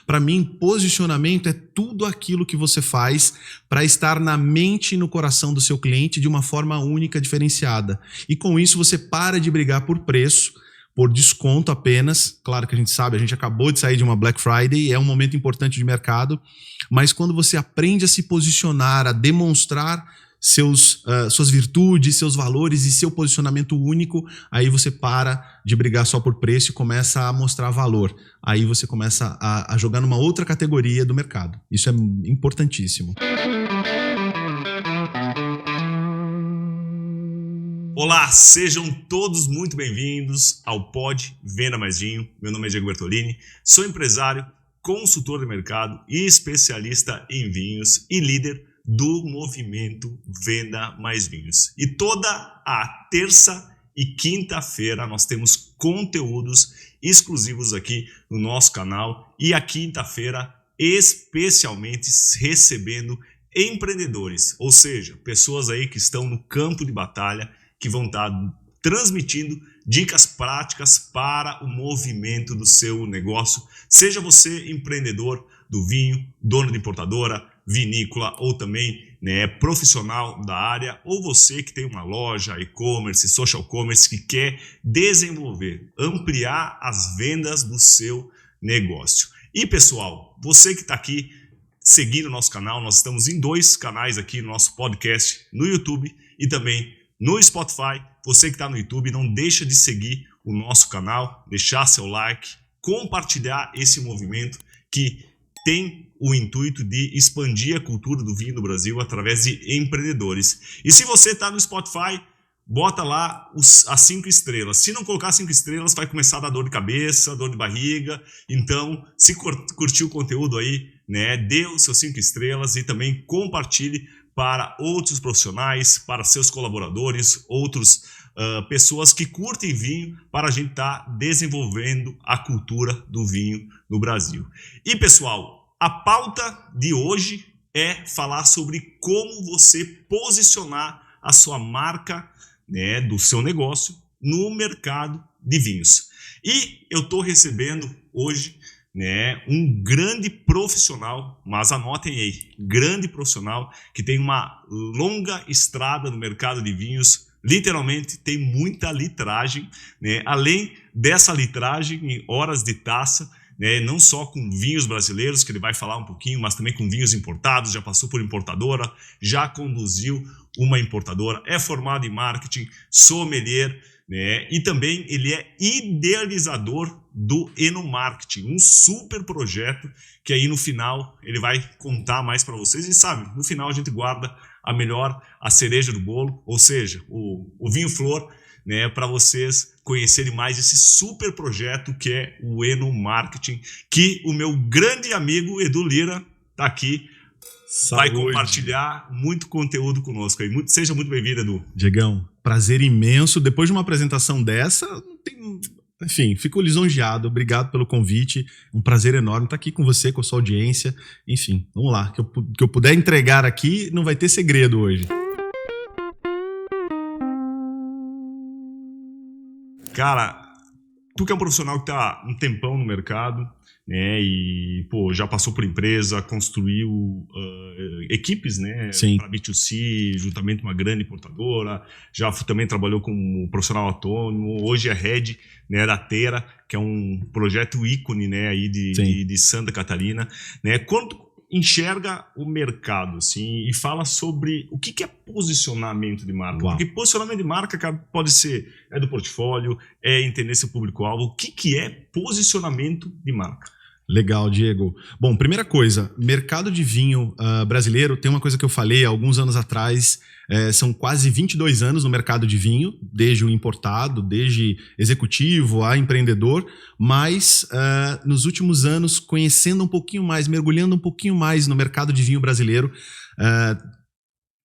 Para mim, posicionamento é tudo aquilo que você faz para estar na mente e no coração do seu cliente de uma forma única, diferenciada. E com isso você para de brigar por preço, por desconto apenas. Claro que a gente sabe, a gente acabou de sair de uma Black Friday, é um momento importante de mercado, mas quando você aprende a se posicionar, a demonstrar suas virtudes, seus valores e seu posicionamento único, aí você para de brigar só por preço e começa a mostrar valor. Aí você começa a jogar numa outra categoria do mercado. Isso é importantíssimo. Olá, sejam todos muito bem-vindos ao Pod Venda Mais Vinho. Meu nome é Diego Bertolini, sou empresário, consultor de mercado e especialista em vinhos e líder do movimento Venda Mais Vinhos. E toda a terça e quinta-feira nós temos conteúdos exclusivos aqui no nosso canal e a quinta-feira especialmente recebendo empreendedores, ou seja, pessoas aí que estão no campo de batalha, que vão estar transmitindo dicas práticas para o movimento do seu negócio. Seja você empreendedor do vinho, dono de importadora, vinícola ou também profissional da área, ou você que tem uma loja, e-commerce, social commerce, que quer desenvolver, ampliar as vendas do seu negócio. E pessoal, você que está aqui seguindo o nosso canal, nós estamos em 2 canais aqui no nosso podcast, no YouTube e também no Spotify. Você que está no YouTube, não deixa de seguir o nosso canal, deixar seu like, compartilhar esse movimento que tem o intuito de expandir a cultura do vinho no Brasil através de empreendedores. E se você está no Spotify, bota lá as 5 estrelas. Se não colocar 5 estrelas, vai começar a dar dor de cabeça, dor de barriga. Então, se curtiu o conteúdo aí, dê os seus 5 estrelas e também compartilhe para outros profissionais, para seus colaboradores, outras pessoas que curtem vinho, para a gente estar desenvolvendo a cultura do vinho no Brasil. E pessoal, a pauta de hoje é falar sobre como você posicionar a sua marca, do seu negócio no mercado de vinhos. E eu estou recebendo hoje um grande profissional, mas anotem aí, grande profissional que tem uma longa estrada no mercado de vinhos, literalmente tem muita litragem, além dessa litragem em horas de taça, não só com vinhos brasileiros, que ele vai falar um pouquinho, mas também com vinhos importados, já passou por importadora, já conduziu uma importadora, é formado em marketing, sommelier, e também ele é idealizador do Enomarketing, um super projeto que aí no final ele vai contar mais para vocês. E sabe, no final a gente guarda a cereja do bolo, ou seja, o vinho flor, para vocês conhecerem mais esse super projeto que é o Enomarketing, que o meu grande amigo Edu Lira está aqui. Saúde. Vai compartilhar muito conteúdo conosco aí. Seja muito bem-vindo, Edu. Diegão, prazer imenso. Depois de uma apresentação dessa, enfim, fico lisonjeado. Obrigado pelo convite. Um prazer enorme estar aqui com você, com a sua audiência. Enfim, vamos lá. Que eu puder entregar aqui, não vai ter segredo hoje. Cara, tu que é um profissional que tá um tempão no mercado, e já passou por empresa, construiu equipes, para B2C, juntamente com uma grande importadora, já também trabalhou como profissional autônomo, hoje é head da Tera, que é um projeto ícone aí de Santa Catarina. Quando enxerga o mercado assim, e fala sobre o que é posicionamento de marca. Uau. Porque posicionamento de marca, cara, pode ser do portfólio, entender seu público-alvo. O que é posicionamento de marca? Legal, Diego. Bom, primeira coisa, mercado de vinho brasileiro, tem uma coisa que eu falei há alguns anos atrás, são quase 22 anos no mercado de vinho, desde o importado, desde executivo a empreendedor, mas nos últimos anos, conhecendo um pouquinho mais, mergulhando um pouquinho mais no mercado de vinho brasileiro,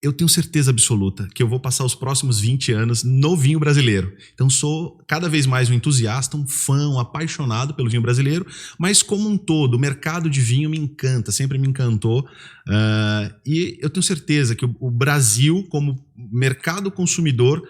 eu tenho certeza absoluta que eu vou passar os próximos 20 anos no vinho brasileiro. Então sou cada vez mais um entusiasta, um fã, um apaixonado pelo vinho brasileiro, mas como um todo, o mercado de vinho me encanta, sempre me encantou. E eu tenho certeza que o Brasil, como mercado consumidor,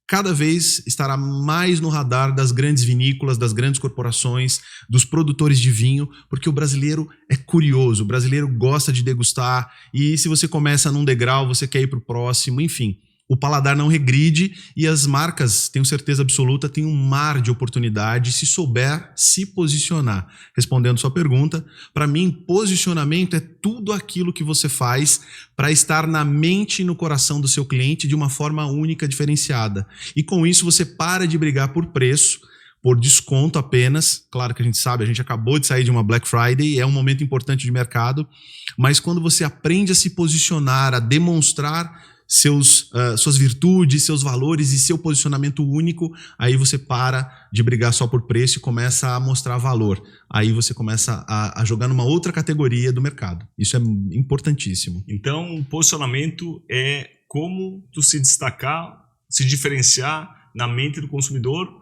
cada vez estará mais no radar das grandes vinícolas, das grandes corporações, dos produtores de vinho, porque o brasileiro é curioso, o brasileiro gosta de degustar, e se você começa num degrau, você quer ir para o próximo, enfim. O paladar não regride e as marcas, tenho certeza absoluta, têm um mar de oportunidade se souber se posicionar. Respondendo sua pergunta, para mim, posicionamento é tudo aquilo que você faz para estar na mente e no coração do seu cliente de uma forma única, diferenciada. E com isso você para de brigar por preço, por desconto apenas. Claro que a gente sabe, a gente acabou de sair de uma Black Friday, é um momento importante de mercado, mas quando você aprende a se posicionar, a demonstrar suas virtudes, seus valores e seu posicionamento único, aí você para de brigar só por preço e começa a mostrar valor. Aí você começa a jogar numa outra categoria do mercado. Isso é importantíssimo. Então, posicionamento é como tu se destacar, se diferenciar na mente do consumidor.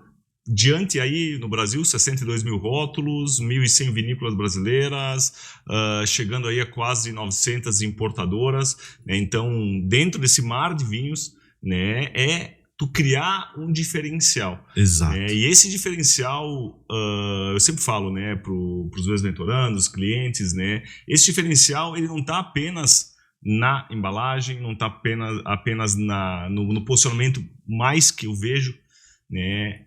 Diante aí no Brasil, 62 mil rótulos, 1.100 vinícolas brasileiras, chegando aí a quase 900 importadoras, né? Então, dentro desse mar de vinhos, né, é tu criar um diferencial. Exato. Né? E esse diferencial, eu sempre falo, né, para os meus mentorandos, clientes, né, esse diferencial ele não está apenas na embalagem, não está apenas no posicionamento mais que eu vejo, né,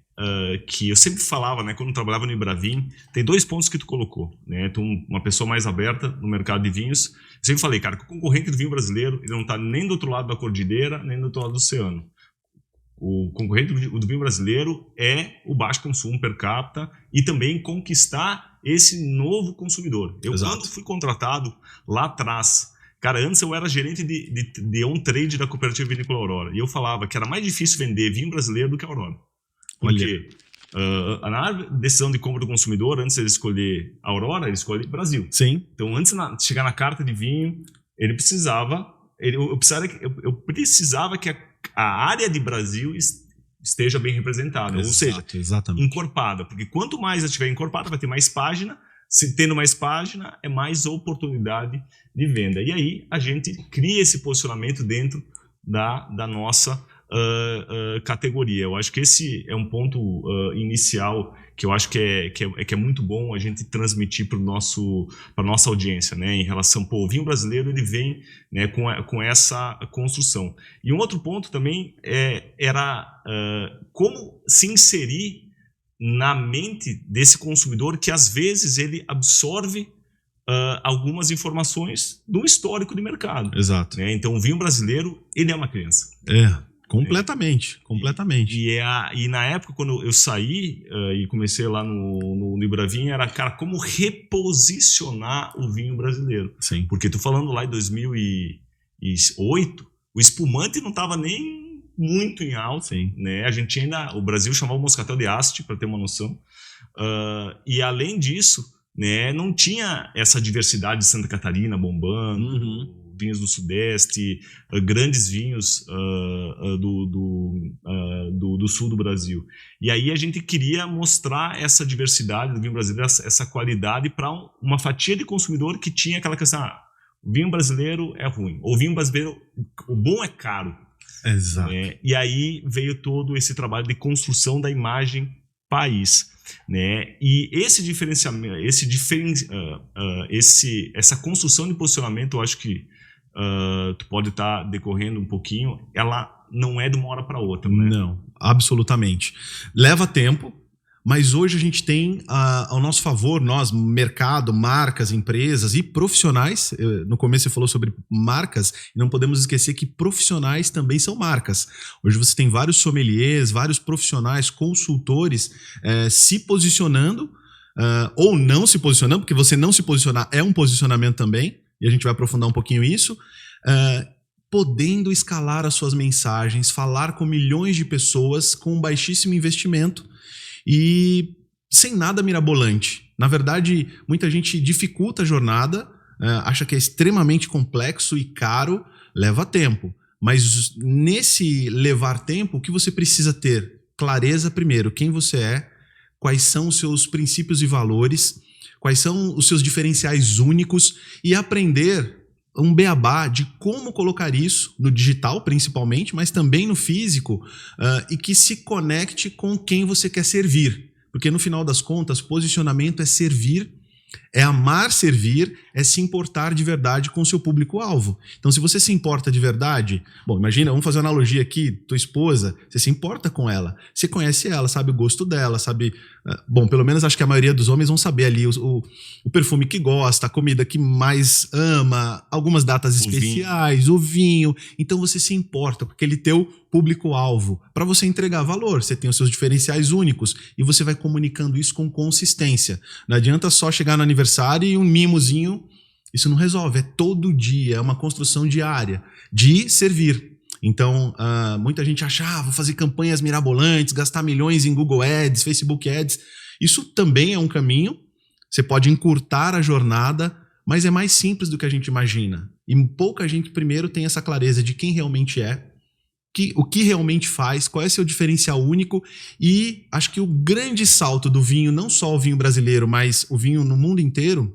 que eu sempre falava, né, quando eu trabalhava no Ibravin, tem 2 pontos que tu colocou, né, tu uma pessoa mais aberta no mercado de vinhos, eu sempre falei, cara, que o concorrente do vinho brasileiro, ele não está nem do outro lado da cordilheira, nem do outro lado do oceano. O concorrente do vinho brasileiro é o baixo consumo per capita e também conquistar esse novo consumidor. Eu, quando fui contratado lá atrás, cara, antes eu era gerente de on-trade da Cooperativa Vinícola Aurora, e eu falava que era mais difícil vender vinho brasileiro do que a Aurora. Porque na decisão de compra do consumidor, antes de ele escolher a Aurora, ele escolhe Brasil. Sim. Então, antes de chegar na carta de vinho, eu precisava que a área de Brasil esteja bem representada. Ou seja, exatamente. encorpada. Porque quanto mais ela estiver encorpada, vai ter mais página. Se tendo mais página, é mais oportunidade de venda. E aí, a gente cria esse posicionamento dentro da nossa categoria. Eu acho que esse é um ponto inicial que eu acho que é muito bom a gente transmitir para a nossa audiência, né, em relação, o vinho brasileiro ele vem, né, com essa construção. E um outro ponto também era como se inserir na mente desse consumidor que às vezes ele absorve algumas informações do histórico de mercado. Exato. Né? Então o vinho brasileiro ele é uma criança. Completamente. E na época, quando eu saí e comecei lá no Ibravin, era, cara, como reposicionar o vinho brasileiro. Sim. Porque tô falando lá em 2008, o espumante não estava nem muito em alta. Sim. Né? A gente ainda, o Brasil chamava o Moscatel de Asti, para ter uma noção. E além disso, né, não tinha essa diversidade de Santa Catarina bombando, vinhos do Sudeste, grandes vinhos do sul do Brasil. E aí a gente queria mostrar essa diversidade do vinho brasileiro, essa qualidade para uma fatia de consumidor que tinha aquela questão, o vinho brasileiro é ruim, ou o vinho brasileiro, o bom é caro. Exato. E aí veio todo esse trabalho de construção da imagem país, né? E esse diferenciamento, essa construção de posicionamento, eu acho que tu pode estar decorrendo um pouquinho, ela não é de uma hora para outra, né? Não, absolutamente. Leva tempo, mas hoje a gente tem ao nosso favor, nós, mercado, marcas, empresas e profissionais. No começo você falou sobre marcas, e não podemos esquecer que profissionais também são marcas. Hoje você tem vários sommeliers, vários profissionais, consultores se posicionando ou não se posicionando, porque você não se posicionar é um posicionamento também, e a gente vai aprofundar um pouquinho isso, podendo escalar as suas mensagens, falar com milhões de pessoas com baixíssimo investimento e sem nada mirabolante. Na verdade, muita gente dificulta a jornada, acha que é extremamente complexo e caro, leva tempo. Mas nesse levar tempo, o que você precisa ter? Clareza primeiro, quem você é, quais são os seus princípios e valores, quais são os seus diferenciais únicos e aprender um beabá de como colocar isso no digital, principalmente, mas também no físico, e que se conecte com quem você quer servir. Porque no final das contas, posicionamento é servir, é amar servir, é se importar de verdade com o seu público-alvo. Então, se você se importa de verdade, bom, imagina, vamos fazer uma analogia aqui, tua esposa, você se importa com ela, você conhece ela, sabe o gosto dela, sabe... Bom, pelo menos acho que a maioria dos homens vão saber ali o perfume que gosta, a comida que mais ama, algumas datas especiais, o vinho. Então você se importa com aquele teu público-alvo. Para você entregar valor, você tem os seus diferenciais únicos e você vai comunicando isso com consistência. Não adianta só chegar no aniversário e um mimozinho, isso não resolve. É todo dia, é uma construção diária de servir. Então, muita gente acha, vou fazer campanhas mirabolantes, gastar milhões em Google Ads, Facebook Ads. Isso também é um caminho. Você pode encurtar a jornada, mas é mais simples do que a gente imagina. E pouca gente, primeiro, tem essa clareza de quem realmente é, o que realmente faz, qual é seu diferencial único. E acho que o grande salto do vinho, não só o vinho brasileiro, mas o vinho no mundo inteiro,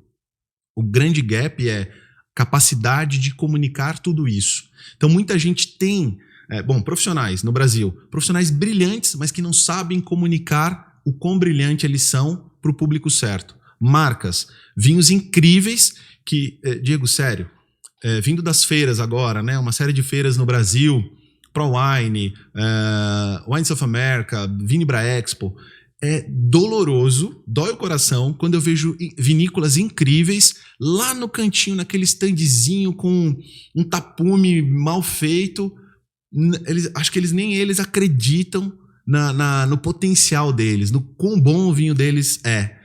o grande gap é capacidade de comunicar tudo isso. Então, muita gente tem, profissionais no Brasil, profissionais brilhantes, mas que não sabem comunicar o quão brilhante eles são para o público certo. Marcas, vinhos incríveis que, Diego, sério, vindo das feiras agora, né, uma série de feiras no Brasil, ProWine, Wines of America, Vinibra Expo, é doloroso, dói o coração quando eu vejo vinícolas incríveis lá no cantinho, naquele standzinho com um tapume mal feito. Acho que nem eles acreditam no potencial deles, no quão bom o vinho deles é.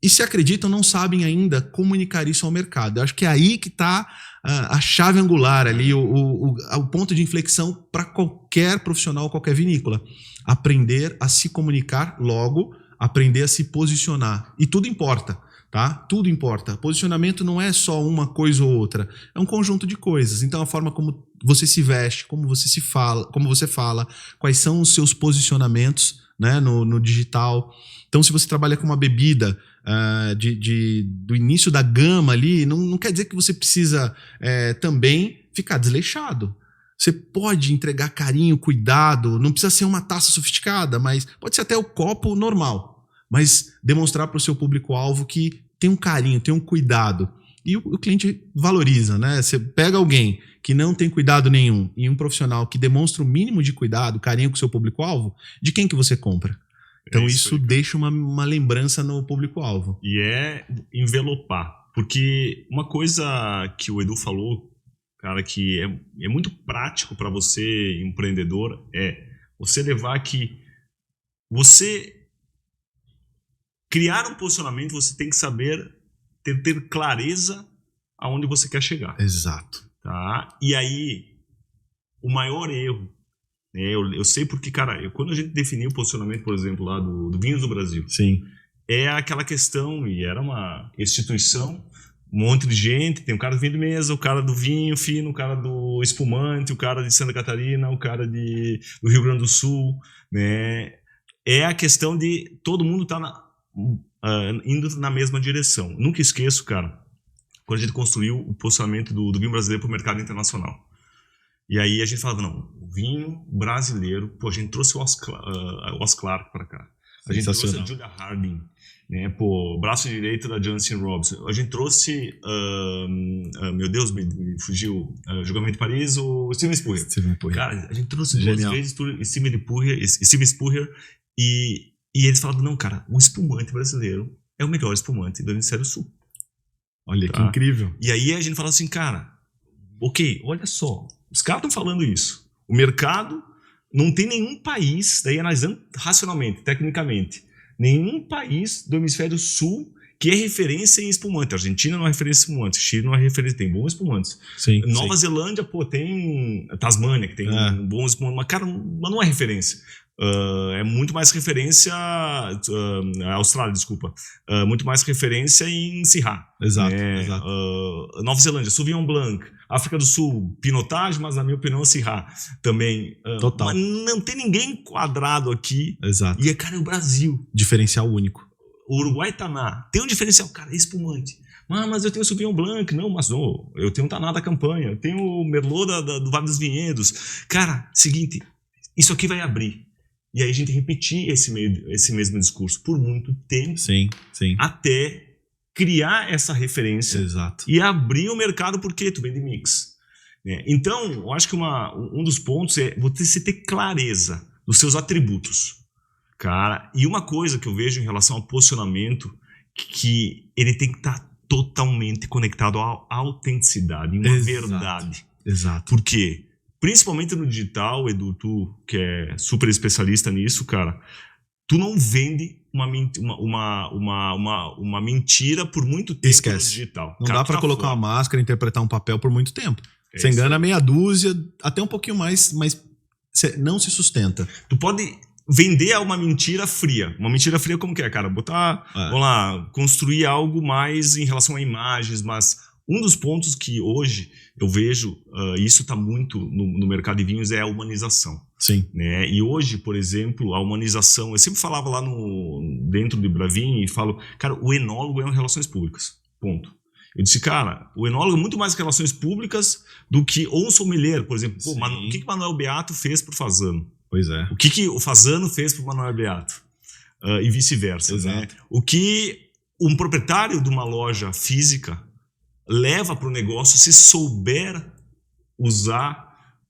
E se acreditam, não sabem ainda comunicar isso ao mercado. Eu acho que é aí que está a chave angular ali, o ponto de inflexão para qualquer profissional, qualquer vinícola. Aprender a se comunicar logo, aprender a se posicionar. E tudo importa, tá? Tudo importa. Posicionamento não é só uma coisa ou outra, é um conjunto de coisas. Então a forma como você se veste, como você fala, quais são os seus posicionamentos, né, no digital. Então, se você trabalha com uma bebida do início da gama ali, não quer dizer que você precisa também ficar desleixado. Você pode entregar carinho, cuidado, não precisa ser uma taça sofisticada, mas pode ser até o copo normal. Mas demonstrar para o seu público-alvo que tem um carinho, tem um cuidado. E o cliente valoriza, né? Você pega alguém que não tem cuidado nenhum e um profissional que demonstra o mínimo de cuidado, carinho com o seu público-alvo, de quem que você compra? Então isso deixa uma lembrança no público-alvo. E é envelopar. Porque uma coisa que o Edu falou, cara, que é muito prático para você, empreendedor, é você levar que você criar um posicionamento, você tem que saber ter clareza aonde você quer chegar. Exato. Tá? E aí, o maior erro, eu sei porque, cara, quando a gente definiu o posicionamento, por exemplo, lá do Vinhos do Brasil, sim, é aquela questão, e era uma instituição, um monte de gente, tem o cara do vinho de mesa, o cara do vinho fino, o cara do espumante, o cara de Santa Catarina, o cara do Rio Grande do Sul, né? É a questão de todo mundo estar indo na mesma direção. Nunca esqueço, cara, quando a gente construiu o posicionamento do vinho brasileiro para o mercado internacional. E aí a gente falava, não, o vinho brasileiro, pô, a gente trouxe o Oscar para cá. A gente trouxe a Julia Harding, né, pô, braço direito da Jansen Robinson. A gente trouxe, meu Deus, me fugiu, Julgamento de Paris, o Steven Spurrier. Cara, a gente trouxe duas vezes Steven Spurrier e eles falavam, não, cara, o espumante brasileiro é o melhor espumante do Hemisfério Sul. Olha, tá? Que incrível. E aí a gente fala assim, cara, ok, olha só, os caras estão falando isso. O mercado, não tem nenhum país, daí analisando racionalmente, tecnicamente, nenhum país do Hemisfério Sul que é referência em espumante. A Argentina não é referência em espumante, Chile não é referência, tem bons espumantes. Sim, Nova Zelândia, pô, tem Tasmânia, que tem bons espumantes, mas, cara, mas não é referência. É muito mais referência Austrália, desculpa, muito mais referência em Syrah. Exato, né? Exato. Nova Zelândia, Sauvignon Blanc. África do Sul, Pinotage, mas na minha opinião Syrah também. Total. Mas não tem ninguém enquadrado aqui. Exato. E, cara, é o Brasil. Diferencial único. O Uruguai tá tem um diferencial, cara, é espumante. Mas eu tenho o Sauvignon Blanc. Não, mas não, eu tenho o Taná da Campanha, eu tenho o Merlot do Vale dos Vinhedos. Cara, seguinte, isso aqui vai abrir. E aí a gente repetir esse mesmo discurso por muito tempo. Sim. Até criar essa referência. Exato. E abrir o mercado porque tu vende mix. Então, eu acho que um dos pontos é você ter clareza dos seus atributos. Cara, e uma coisa que eu vejo em relação ao posicionamento, que ele tem que estar totalmente conectado à autenticidade, uma verdade. Exato. Por quê? Principalmente no digital, Edu, tu que é super especialista nisso, cara, tu não vende uma mentira por muito tempo. Esquece. No digital. Não dá pra colocar uma máscara e interpretar um papel por muito tempo. Você engana meia dúzia, até um pouquinho mais, mas não se sustenta. Tu pode vender uma mentira fria. Uma mentira fria como que é, cara? Vamos lá, construir algo mais em relação a imagens, mas um dos pontos que hoje eu vejo, isso está muito no mercado de vinhos, é a humanização. Sim. Né? E hoje, por exemplo, a humanização, eu sempre falava lá dentro do Bravin e falo, cara, o enólogo é relações públicas, ponto. Eu disse, cara, o enólogo é muito mais relações públicas do que ou um sommelier, por exemplo. Pô, o que Manuel Beato fez pro Fasano? Pois é. O que o Fasano fez pro Manuel Beato? E vice-versa. Exato. Né? O que um proprietário de uma loja física leva para o negócio se souber usar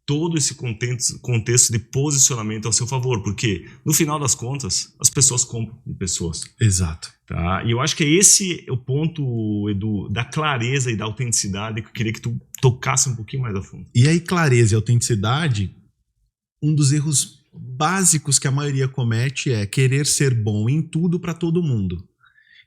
todo esse contexto de posicionamento ao seu favor, porque no final das contas as pessoas compram de pessoas. Exato. Tá? E eu acho que esse é o ponto, Edu, da clareza e da autenticidade que eu queria que tu tocasse um pouquinho mais a fundo. E aí, clareza e autenticidade, um dos erros básicos que a maioria comete é querer ser bom em tudo para todo mundo.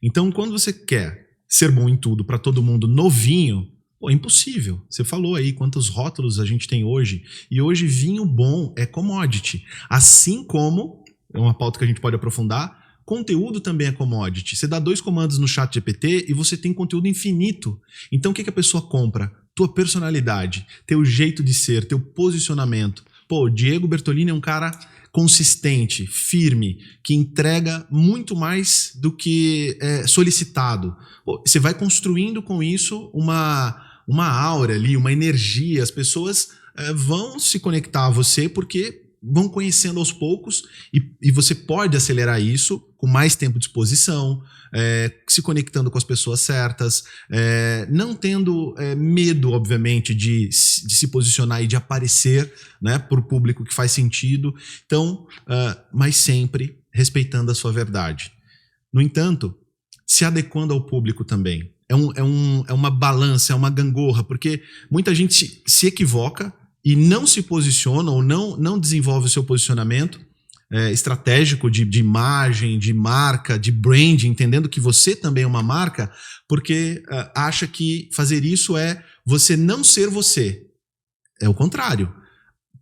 Então, quando você quer ser bom em tudo para todo mundo novinho, é impossível. Você falou aí quantos rótulos a gente tem hoje. E hoje vinho bom é commodity. Assim como, é uma pauta que a gente pode aprofundar, conteúdo também é commodity. Você dá 2 comandos no chat GPT e você tem conteúdo infinito. Então o que a pessoa compra? Tua personalidade, teu jeito de ser, teu posicionamento. Pô, o Diego Bertolini é um cara consistente, firme, que entrega muito mais do que é solicitado. Pô, você vai construindo com isso uma aura ali, uma energia. As pessoas vão se conectar a você porque vão conhecendo aos poucos e você pode acelerar isso com mais tempo de exposição, se conectando com as pessoas certas, não tendo medo, obviamente, de se posicionar e de aparecer, né, para o público que faz sentido. Então, mas sempre respeitando a sua verdade. No entanto, se adequando ao público também. É uma balança, é uma gangorra, porque muita gente se equivoca e não se posiciona ou não desenvolve o seu posicionamento estratégico de imagem, de marca, de branding, entendendo que você também é uma marca, porque acha que fazer isso é você não ser você. É o contrário.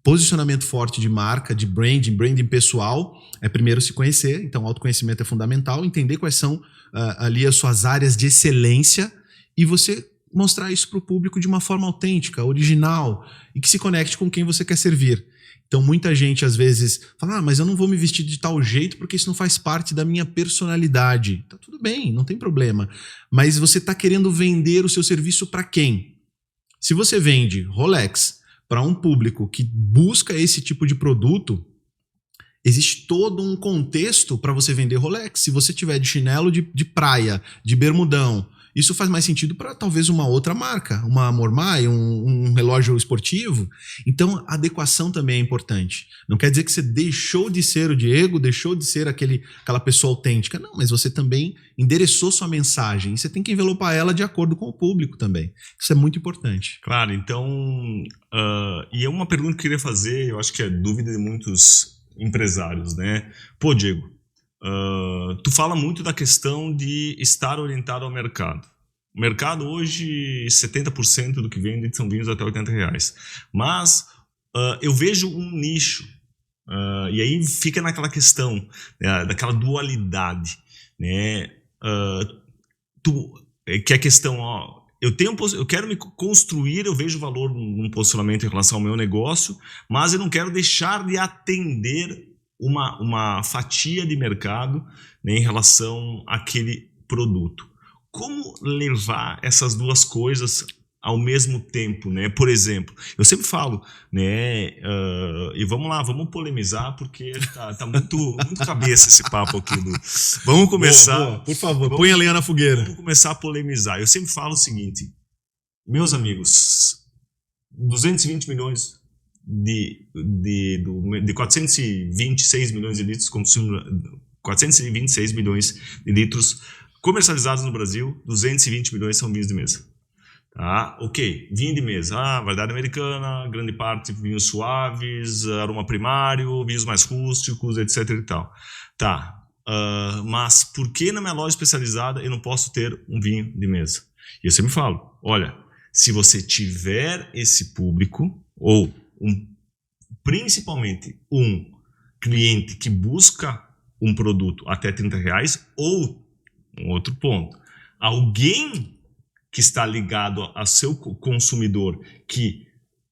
Posicionamento forte de marca, de branding pessoal, é primeiro se conhecer, então autoconhecimento é fundamental, entender quais são ali as suas áreas de excelência e você mostrar isso para o público de uma forma autêntica, original e que se conecte com quem você quer servir. Então muita gente às vezes fala, mas eu não vou me vestir de tal jeito porque isso não faz parte da minha personalidade. Tá tudo bem, não tem problema. Mas você está querendo vender o seu serviço para quem? Se você vende Rolex para um público que busca esse tipo de produto, existe todo um contexto para você vender Rolex. Se você tiver de chinelo de praia, de bermudão, isso faz mais sentido para talvez uma outra marca, uma Mormai, um relógio esportivo. Então, a adequação também é importante. Não quer dizer que você deixou de ser o Diego, deixou de ser aquela pessoa autêntica. Não, mas você também endereçou sua mensagem. E você tem que envelopar ela de acordo com o público também. Isso é muito importante. Claro, então... e é uma pergunta que eu queria fazer, eu acho que é dúvida de muitos empresários, né? Pô, Diego, tu fala muito da questão de estar orientado ao mercado. O mercado hoje, 70% do que vende são vinhos até R$80. Mas eu vejo um nicho, e aí fica naquela questão, daquela dualidade, né? Que é a questão, eu quero me construir, eu vejo valor num posicionamento em relação ao meu negócio, mas eu não quero deixar de atender uma fatia de mercado, né, em relação àquele produto. como levar essas duas coisas ao mesmo tempo, né? Por exemplo, eu sempre falo, né? E vamos lá, vamos polemizar, porque tá muito cabeça esse papo aqui. Vamos começar. Boa, por favor, põe a lenha na fogueira. Vamos começar a polemizar. Eu sempre falo o seguinte, meus amigos, 220 milhões de 426 milhões de litros consumo, 426 milhões de litros comercializados no Brasil, 220 milhões são vinhos de mesa. Tá? Ok, vinho de mesa, variedade americana, grande parte vinhos suaves, aroma primário, vinhos mais rústicos, etc e tal. Tá, mas por que na minha loja especializada eu não posso ter um vinho de mesa? E eu sempre falo, olha, se você tiver esse público, ou principalmente um cliente que busca um produto até R$30, ou um outro ponto, alguém que está ligado ao seu consumidor que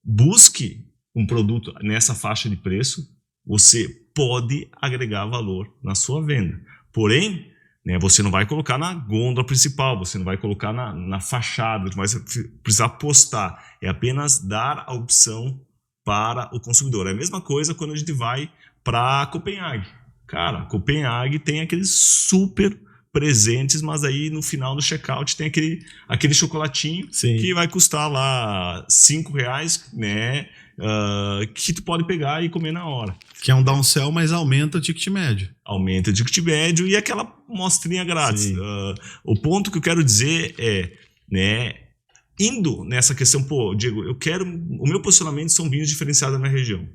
busque um produto nessa faixa de preço, você pode agregar valor na sua venda. Porém, né, você não vai colocar na gôndola principal, você não vai colocar na fachada, você vai precisar postar. É apenas dar a opção para o consumidor. É a mesma coisa quando a gente vai para Copenhague. Cara, Copenhague tem aqueles super presentes, mas aí no final do checkout tem aquele chocolatinho Sim. que vai custar lá R$5, né? Que tu pode pegar e comer na hora. Que é um downsell, mas aumenta o ticket médio. Aumenta o ticket médio e aquela mostrinha grátis. O ponto que eu quero dizer é, né, indo nessa questão, Diego, o meu posicionamento são vinhos diferenciados na minha região.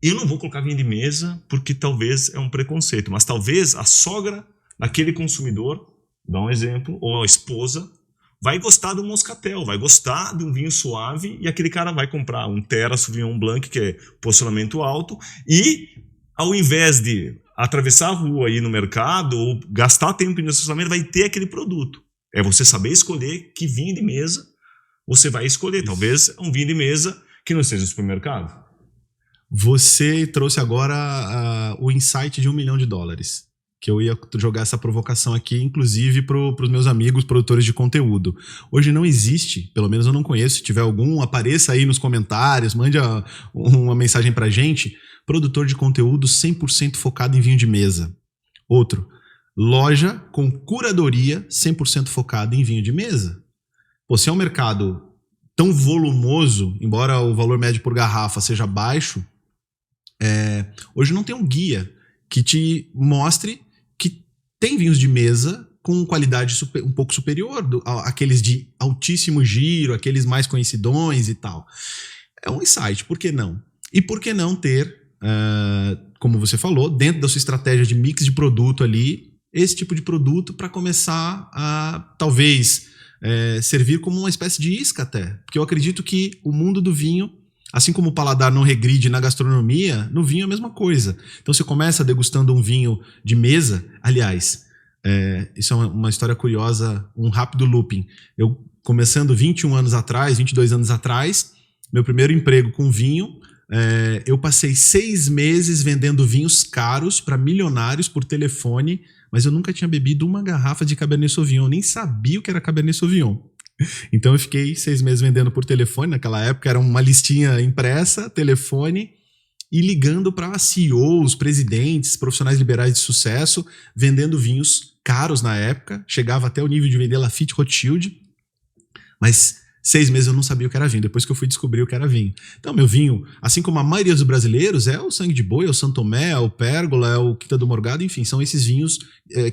Eu não vou colocar vinho de mesa porque talvez é um preconceito, mas talvez a sogra daquele consumidor, dá um exemplo, ou a esposa, vai gostar do moscatel, vai gostar de um vinho suave e aquele cara vai comprar um Terra Sauvignon Blanc, que é posicionamento alto, e ao invés de atravessar a rua e ir no mercado ou gastar tempo no estacionamento, vai ter aquele produto. É você saber escolher que vinho de mesa você vai escolher. Isso. Talvez um vinho de mesa que não seja no supermercado. Você trouxe agora o insight de $1 milhão, que eu ia jogar essa provocação aqui, inclusive para os meus amigos produtores de conteúdo. Hoje não existe, pelo menos eu não conheço, se tiver algum, apareça aí nos comentários, mande uma mensagem pra gente, produtor de conteúdo 100% focado em vinho de mesa. Outro, loja com curadoria 100% focada em vinho de mesa. Pô, se é um mercado tão volumoso, embora o valor médio por garrafa seja baixo, hoje não tem um guia que te mostre que tem vinhos de mesa com qualidade um pouco superior àqueles de altíssimo giro, aqueles mais conhecidões e tal. É um insight, por que não? E por que não ter, como você falou, dentro da sua estratégia de mix de produto ali, esse tipo de produto para começar a, talvez, servir como uma espécie de isca até. Porque eu acredito que o mundo do vinho, assim como o paladar não regride na gastronomia, no vinho é a mesma coisa. Então você começa degustando um vinho de mesa. Aliás, isso é uma história curiosa, um rápido looping. Eu começando 21 anos atrás, 22 anos atrás, meu primeiro emprego com vinho, eu passei 6 meses vendendo vinhos caros para milionários por telefone, mas eu nunca tinha bebido uma garrafa de Cabernet Sauvignon, nem sabia o que era Cabernet Sauvignon. Então eu fiquei 6 meses vendendo por telefone, naquela época era uma listinha impressa, telefone, e ligando para CEOs, presidentes, profissionais liberais de sucesso, vendendo vinhos caros na época, chegava até o nível de vender Lafite Rothschild, mas 6 meses eu não sabia o que era vinho, depois que eu fui descobrir o que era vinho. Então meu vinho, assim como a maioria dos brasileiros, é o Sangue de Boi, é o Santo Tomé, é o Pérgola, é o Quinta do Morgado, enfim, são esses vinhos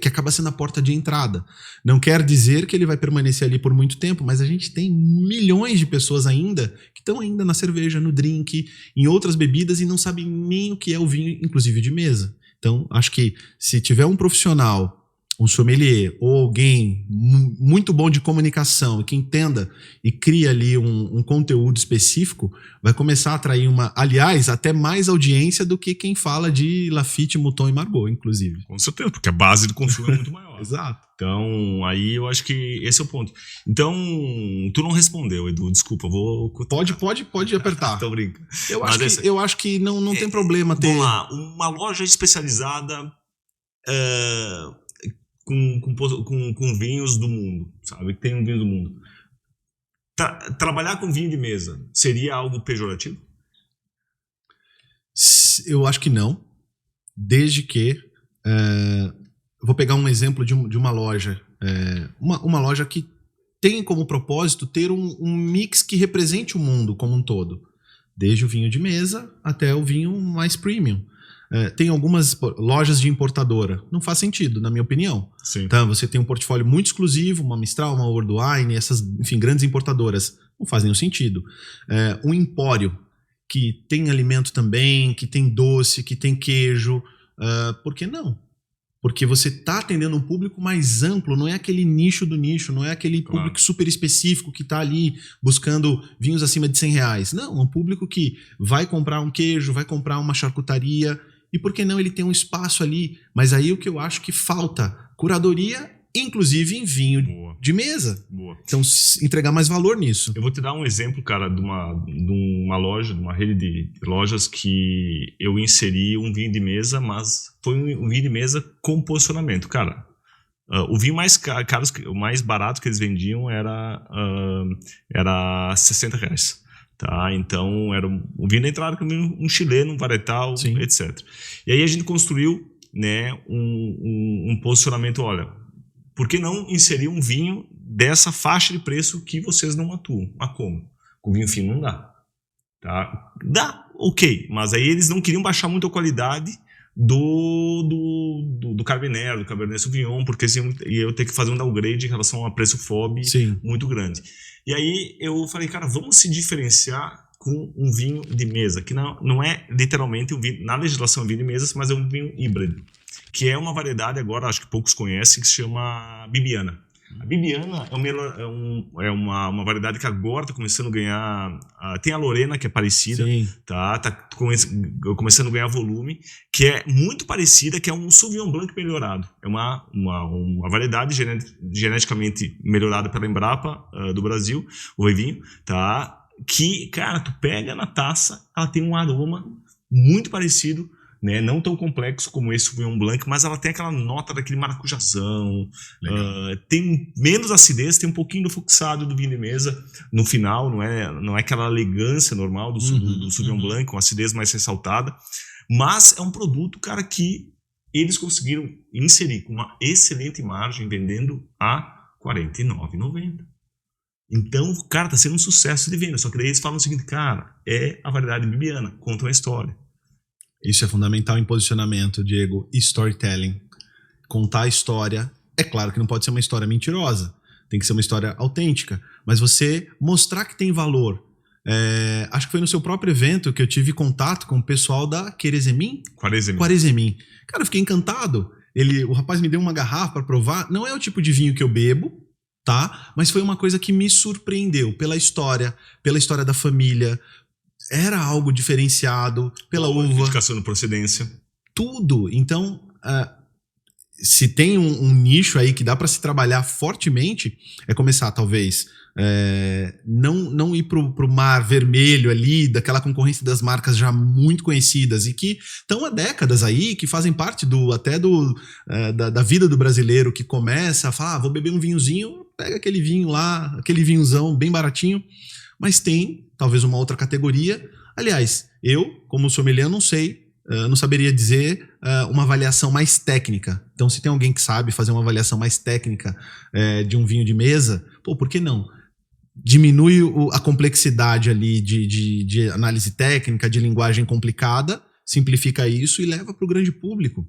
que acaba sendo a porta de entrada. Não quer dizer que ele vai permanecer ali por muito tempo, mas a gente tem milhões de pessoas ainda que estão ainda na cerveja, no drink, em outras bebidas e não sabem nem o que é o vinho, inclusive de mesa. Então, acho que se tiver um profissional, um sommelier ou alguém muito bom de comunicação que entenda e cria ali um conteúdo específico, vai começar a atrair aliás, até mais audiência do que quem fala de Lafite, Mouton e Margaux, inclusive. Com certeza, porque a base do consumo é muito maior. Exato. Então, aí eu acho que esse é o ponto. Então, tu não respondeu, Edu, desculpa, vou... Pode apertar. Tô brincando. Eu acho que não tem problema ter... Vamos lá, uma loja especializada... com vinhos do mundo, sabe? Que tem um vinho do mundo. Trabalhar com vinho de mesa seria algo pejorativo? Eu acho que não. Desde que... eu vou pegar um exemplo de uma loja. Uma loja que tem como propósito ter um mix que represente o mundo como um todo. Desde o vinho de mesa até o vinho mais premium. Tem algumas lojas de importadora. Não faz sentido, na minha opinião. Sim. Então, você tem um portfólio muito exclusivo, uma Mistral, uma Worldwine, essas, enfim, grandes importadoras. Não faz nenhum sentido. Um empório que tem alimento também, que tem doce, que tem queijo. Por que não? Porque você está atendendo um público mais amplo, não é aquele nicho do nicho, não é aquele público super específico que está ali buscando vinhos acima de R$100. Não, é um público que vai comprar um queijo, vai comprar uma charcutaria, e por que não ele tem um espaço ali? Mas aí o que eu acho que falta, curadoria, inclusive em vinho de mesa. Boa. Então, entregar mais valor nisso. Eu vou te dar um exemplo, cara, de uma loja, de uma rede de lojas que eu inseri um vinho de mesa, mas foi um vinho de mesa com posicionamento. Cara, o vinho mais caro, o mais barato que eles vendiam era R$60. Tá? Então, era um vinho da entrada, um chileno, um varietal, Sim. etc. E aí a gente construiu, né, um posicionamento, olha... Por que não inserir um vinho dessa faixa de preço que vocês não atuam? Mas como? Com vinho fino não dá. Tá? Dá, ok. Mas aí eles não queriam baixar muito a qualidade do Carmenère, do Cabernet Sauvignon, porque eu ter que fazer um downgrade em relação a preço FOB muito grande. E aí eu falei, cara, vamos se diferenciar com um vinho de mesa, que não é literalmente um vinho, na legislação é vinho de mesa, mas é um vinho híbrido, que é uma variedade agora, acho que poucos conhecem, que se chama Bibiana. A Bibiana é uma variedade que agora está começando a ganhar... tem a Lorena, que é parecida, tá começando a ganhar volume, que é muito parecida, que é um Sauvignon Blanc melhorado. É uma variedade geneticamente melhorada pela Embrapa do Brasil, o Revinho, tá? Que, cara, tu pega na taça, ela tem um aroma muito parecido, né? Não tão complexo como esse Sauvignon Blanc, mas ela tem aquela nota daquele maracujazão, tem menos acidez, tem um pouquinho do fuxado do vinho de mesa no final, não é aquela elegância normal do Sauvignon Blanc, com acidez mais ressaltada, mas é um produto, cara, que eles conseguiram inserir com uma excelente margem, vendendo a R$ 49,90. Então, cara, tá sendo um sucesso de venda, só que daí eles falam o seguinte, cara, é a variedade bibiana, conta uma história. Isso é fundamental em posicionamento, Diego, e storytelling. Contar a história, é claro que não pode ser uma história mentirosa, tem que ser uma história autêntica, mas você mostrar que tem valor. Acho que foi no seu próprio evento que eu tive contato com o pessoal da Quarezemin. Cara, eu fiquei encantado. O rapaz me deu uma garrafa para provar, não é o tipo de vinho que eu bebo, tá? Mas foi uma coisa que me surpreendeu pela história da família. Era algo diferenciado pela uva. Indicação de procedência. Tudo. Então, se tem um nicho aí que dá para se trabalhar fortemente, é começar, talvez, não ir pro mar vermelho ali, daquela concorrência das marcas já muito conhecidas e que estão há décadas aí, que fazem parte da vida do brasileiro, que começa a falar, vou beber um vinhozinho, pega aquele vinho lá, aquele vinhozão bem baratinho, mas tem talvez uma outra categoria. Aliás, eu, como sommelier, não saberia dizer uma avaliação mais técnica. Então, se tem alguém que sabe fazer uma avaliação mais técnica de um vinho de mesa, por que não? Diminui a complexidade ali de análise técnica, de linguagem complicada, simplifica isso e leva para o grande público.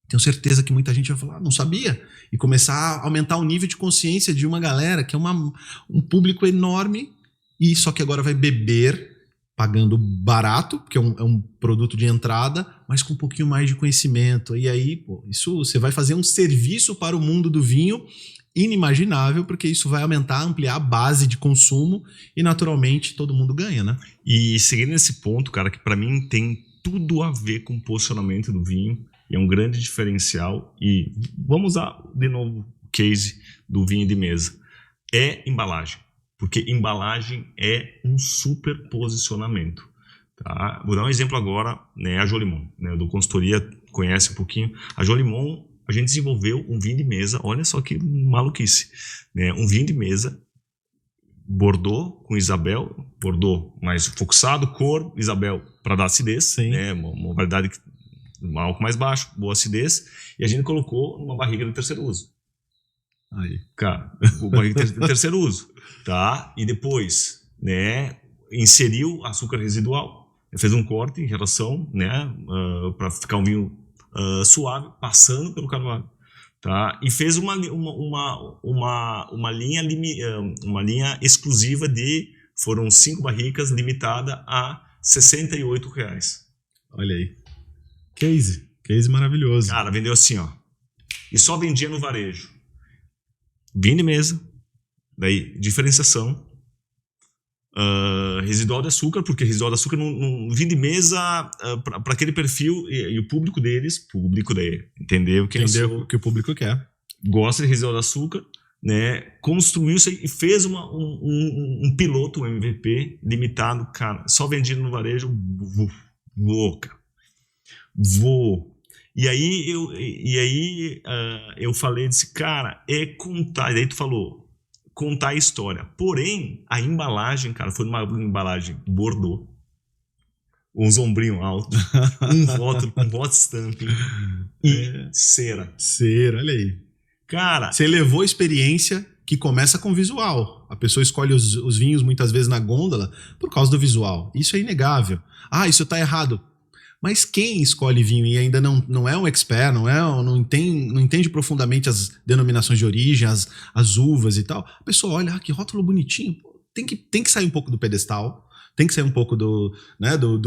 Tenho certeza que muita gente vai falar, não sabia, e começar a aumentar o nível de consciência de uma galera que é um público enorme, e só que agora vai beber pagando barato, porque é um produto de entrada, mas com um pouquinho mais de conhecimento. E aí, isso você vai fazer um serviço para o mundo do vinho inimaginável, porque isso vai ampliar a base de consumo e, naturalmente, todo mundo ganha, né? E seguindo nesse ponto, cara, que para mim tem tudo a ver com o posicionamento do vinho, e é um grande diferencial, e vamos usar de novo o case do vinho de mesa, é embalagem. Porque embalagem é um super posicionamento. Tá? Vou dar um exemplo agora, né, a Jolimon. Né, do consultoria conhece um pouquinho. A Jolimon, a gente desenvolveu um vinho de mesa, olha só que maluquice, né? Um vinho de mesa, Bordeaux com Isabel, Bordeaux mais focusado, cor, Isabel para dar acidez, né? Uma variedade, um álcool mais baixo, boa acidez, e a gente colocou numa barriga de terceiro uso. Aí. Cara, barriga de terceiro uso, tá? E depois, né, inseriu açúcar residual, fez um corte em relação, né, para ficar um vinho suave, passando pelo carvalho, tá? E fez uma linha exclusiva foram 5 barricas, limitada a R$68. Olha aí. Case maravilhoso. Cara, vendeu assim, ó. E só vendia no varejo. Vinho de mesa, daí diferenciação, residual de açúcar, porque residual de açúcar no vinho de mesa, para aquele perfil e o público deles, entendeu o que o público quer. Gosta de residual de açúcar, né? Construiu isso e fez um piloto, um MVP limitado, cara, só vendido no varejo, voou, cara. Voou. E aí eu falei, disse, cara, é contar. E daí tu falou, contar a história. Porém, a embalagem, cara, foi uma embalagem Bordeaux, um sombrinho alto, um rótulo com hot stamping e cera. Cera, olha aí. Cara, você levou a experiência que começa com visual. A pessoa escolhe os vinhos muitas vezes na gôndola por causa do visual. Isso é inegável. Ah, isso tá errado. Mas quem escolhe vinho e ainda não é um expert, não entende profundamente as denominações de origem, as uvas e tal, a pessoa olha, que rótulo bonitinho, pô, tem que sair um pouco do pedestal, tem que sair um pouco do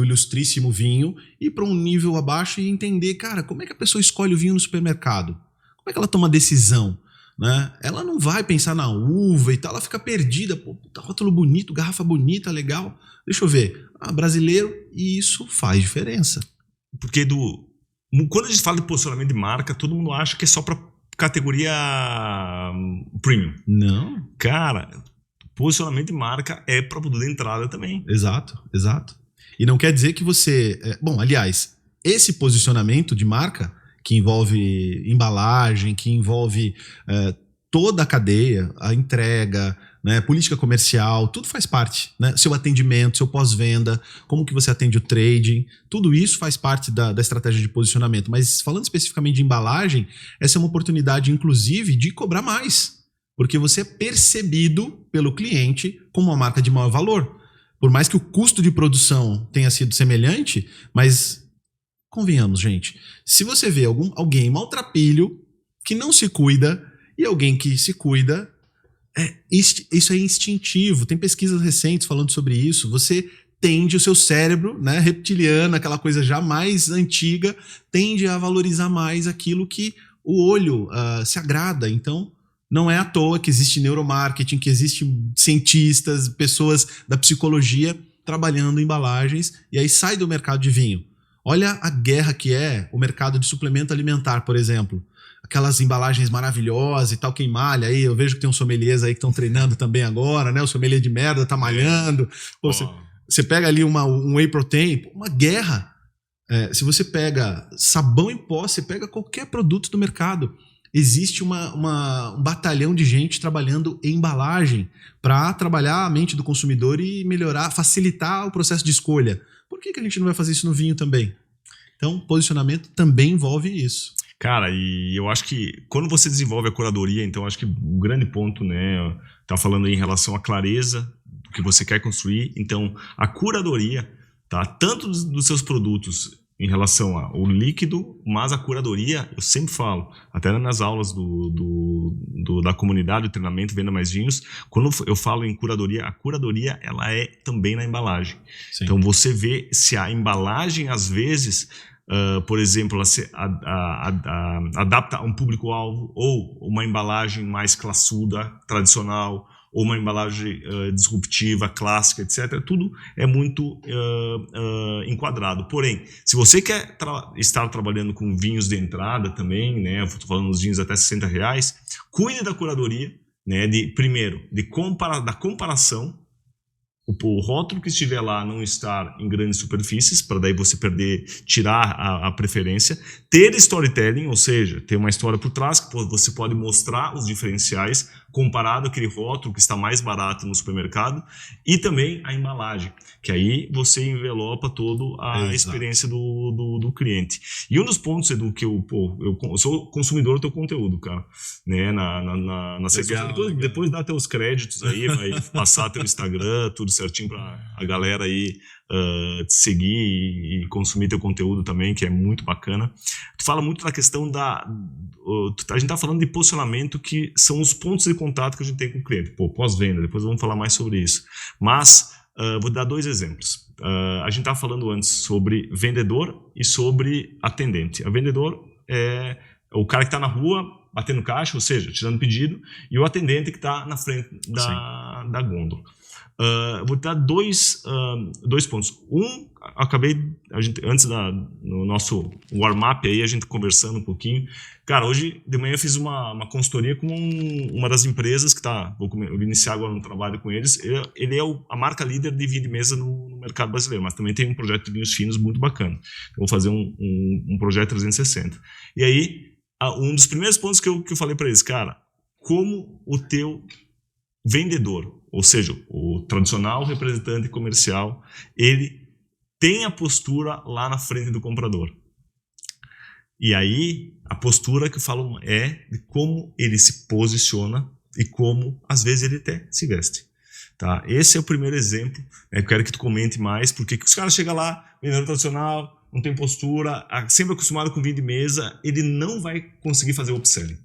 ilustríssimo vinho e ir para um nível abaixo e entender, cara, como é que a pessoa escolhe o vinho no supermercado? Como é que ela toma decisão? Né? Ela não vai pensar na uva e tal, ela fica perdida, pô, rótulo bonito, garrafa bonita, legal, deixa eu ver, brasileiro, e isso faz diferença. Porque quando a gente fala de posicionamento de marca, todo mundo acha que é só para categoria premium. Não. Cara, posicionamento de marca é para produto de entrada também. Exato. E não quer dizer que você... aliás, esse posicionamento de marca que envolve embalagem, que envolve toda a cadeia, a entrega, né, política comercial, tudo faz parte, né? Seu atendimento, seu pós-venda, como que você atende o trading, tudo isso faz parte da estratégia de posicionamento. Mas falando especificamente de embalagem, essa é uma oportunidade, inclusive, de cobrar mais, porque você é percebido pelo cliente como uma marca de maior valor. Por mais que o custo de produção tenha sido semelhante, mas convenhamos, gente, se você vê alguém maltrapilho que não se cuida e alguém que se cuida, isso é instintivo. Tem pesquisas recentes falando sobre isso. Você tende, o seu cérebro, né, reptiliano, aquela coisa já mais antiga, tende a valorizar mais aquilo que o olho se agrada. Então, não é à toa que existe neuromarketing, que existem cientistas, pessoas da psicologia trabalhando em embalagens, e aí sai do mercado de vinho. Olha a guerra que é o mercado de suplemento alimentar, por exemplo. Aquelas embalagens maravilhosas e tal, quem malha aí, eu vejo que tem uns sommeliers aí que estão treinando também agora, né? O sommelier de merda tá malhando. Pô, você pega ali um whey protein, uma guerra. Se você pega sabão em pó, você pega qualquer produto do mercado. Existe um batalhão de gente trabalhando em embalagem para trabalhar a mente do consumidor e melhorar, facilitar o processo de escolha. Por que a gente não vai fazer isso no vinho também? Então, posicionamento também envolve isso. Cara, e eu acho que quando você desenvolve a curadoria, então acho que o grande ponto, né, tá falando aí em relação à clareza do que você quer construir, então a curadoria, tá, tanto dos seus produtos em relação ao líquido, mas a curadoria, eu sempre falo, até nas aulas da comunidade, do treinamento Venda Mais Vinhos, quando eu falo em curadoria, a curadoria ela é também na embalagem. Sim. Então você vê se a embalagem, às vezes, por exemplo, ela se adapta a um público-alvo, ou uma embalagem mais classuda, tradicional, ou uma embalagem disruptiva, clássica, etc. Tudo é muito enquadrado. Porém, se você quer estar trabalhando com vinhos de entrada também, né, estou falando dos vinhos até R$60, cuide da curadoria, né, primeiro, da comparação. o rótulo que estiver lá não estar em grandes superfícies, para daí você tirar a preferência. Ter storytelling, ou seja, ter uma história por trás, que você pode mostrar os diferenciais comparado àquele rótulo que está mais barato no supermercado. E também a embalagem, que aí você envelopa toda a experiência do cliente. E um dos pontos, Edu, que eu sou consumidor do teu conteúdo, cara, né, na sequência. Depois dá teus créditos aí, vai passar teu Instagram, tudo certinho para a galera aí te seguir e consumir teu conteúdo também, que é muito bacana. Tu fala muito da questão a gente tá falando de posicionamento, que são os pontos de contato que a gente tem com o cliente. Pós-venda, depois vamos falar mais sobre isso. Mas vou dar 2 exemplos. A gente estava falando antes sobre vendedor e sobre atendente. A vendedor é o cara que está na rua batendo caixa, ou seja, tirando pedido, e o atendente que está na frente da gôndola. Vou dar dois pontos. Antes no nosso warm-up aí, a gente conversando um pouquinho. Cara, hoje de manhã eu fiz uma consultoria com uma das empresas que vou iniciar agora um trabalho com eles. Ele é a marca líder de vinho de mesa no mercado brasileiro, mas também tem um projeto de vinhos finos muito bacana. Então, vou fazer um projeto 360. E aí, um dos primeiros pontos que eu falei para eles, cara, como o teu vendedor, ou seja, o tradicional representante comercial, ele tem a postura lá na frente do comprador. E aí, a postura que eu falo é de como ele se posiciona e como, às vezes, ele até se veste. Tá? Esse é o primeiro exemplo. Eu quero que tu comente mais, porque os caras chegam lá, vendedor tradicional, não tem postura, sempre acostumado com vinho de mesa, ele não vai conseguir fazer o upselling.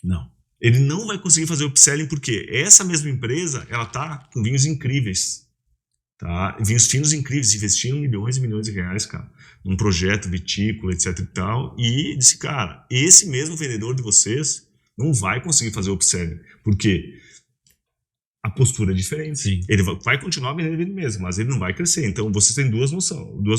Não. Ele não vai conseguir fazer o upselling porque essa mesma empresa, ela tá com vinhos incríveis, tá? Vinhos finos incríveis, investindo milhões e milhões de reais, cara, num projeto vitícola, etc e tal, e disse, cara, esse mesmo vendedor de vocês não vai conseguir fazer o upselling, porque a postura é diferente. Sim. Ele vai continuar vendendo ele mesmo, mas ele não vai crescer. Então, vocês têm duas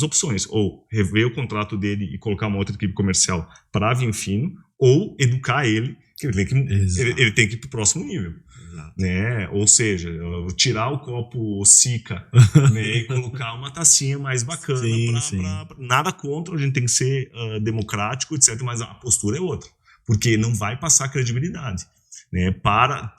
opções, ou rever o contrato dele e colocar uma outra equipe comercial para vinho fino, ou educar ele, que ele tem que ir para o próximo nível. Né? Ou seja, tirar o copo Sica, né? E colocar uma tacinha mais bacana. Nada contra, a gente tem que ser democrático, etc. Mas a postura é outra, porque não vai passar credibilidade, né?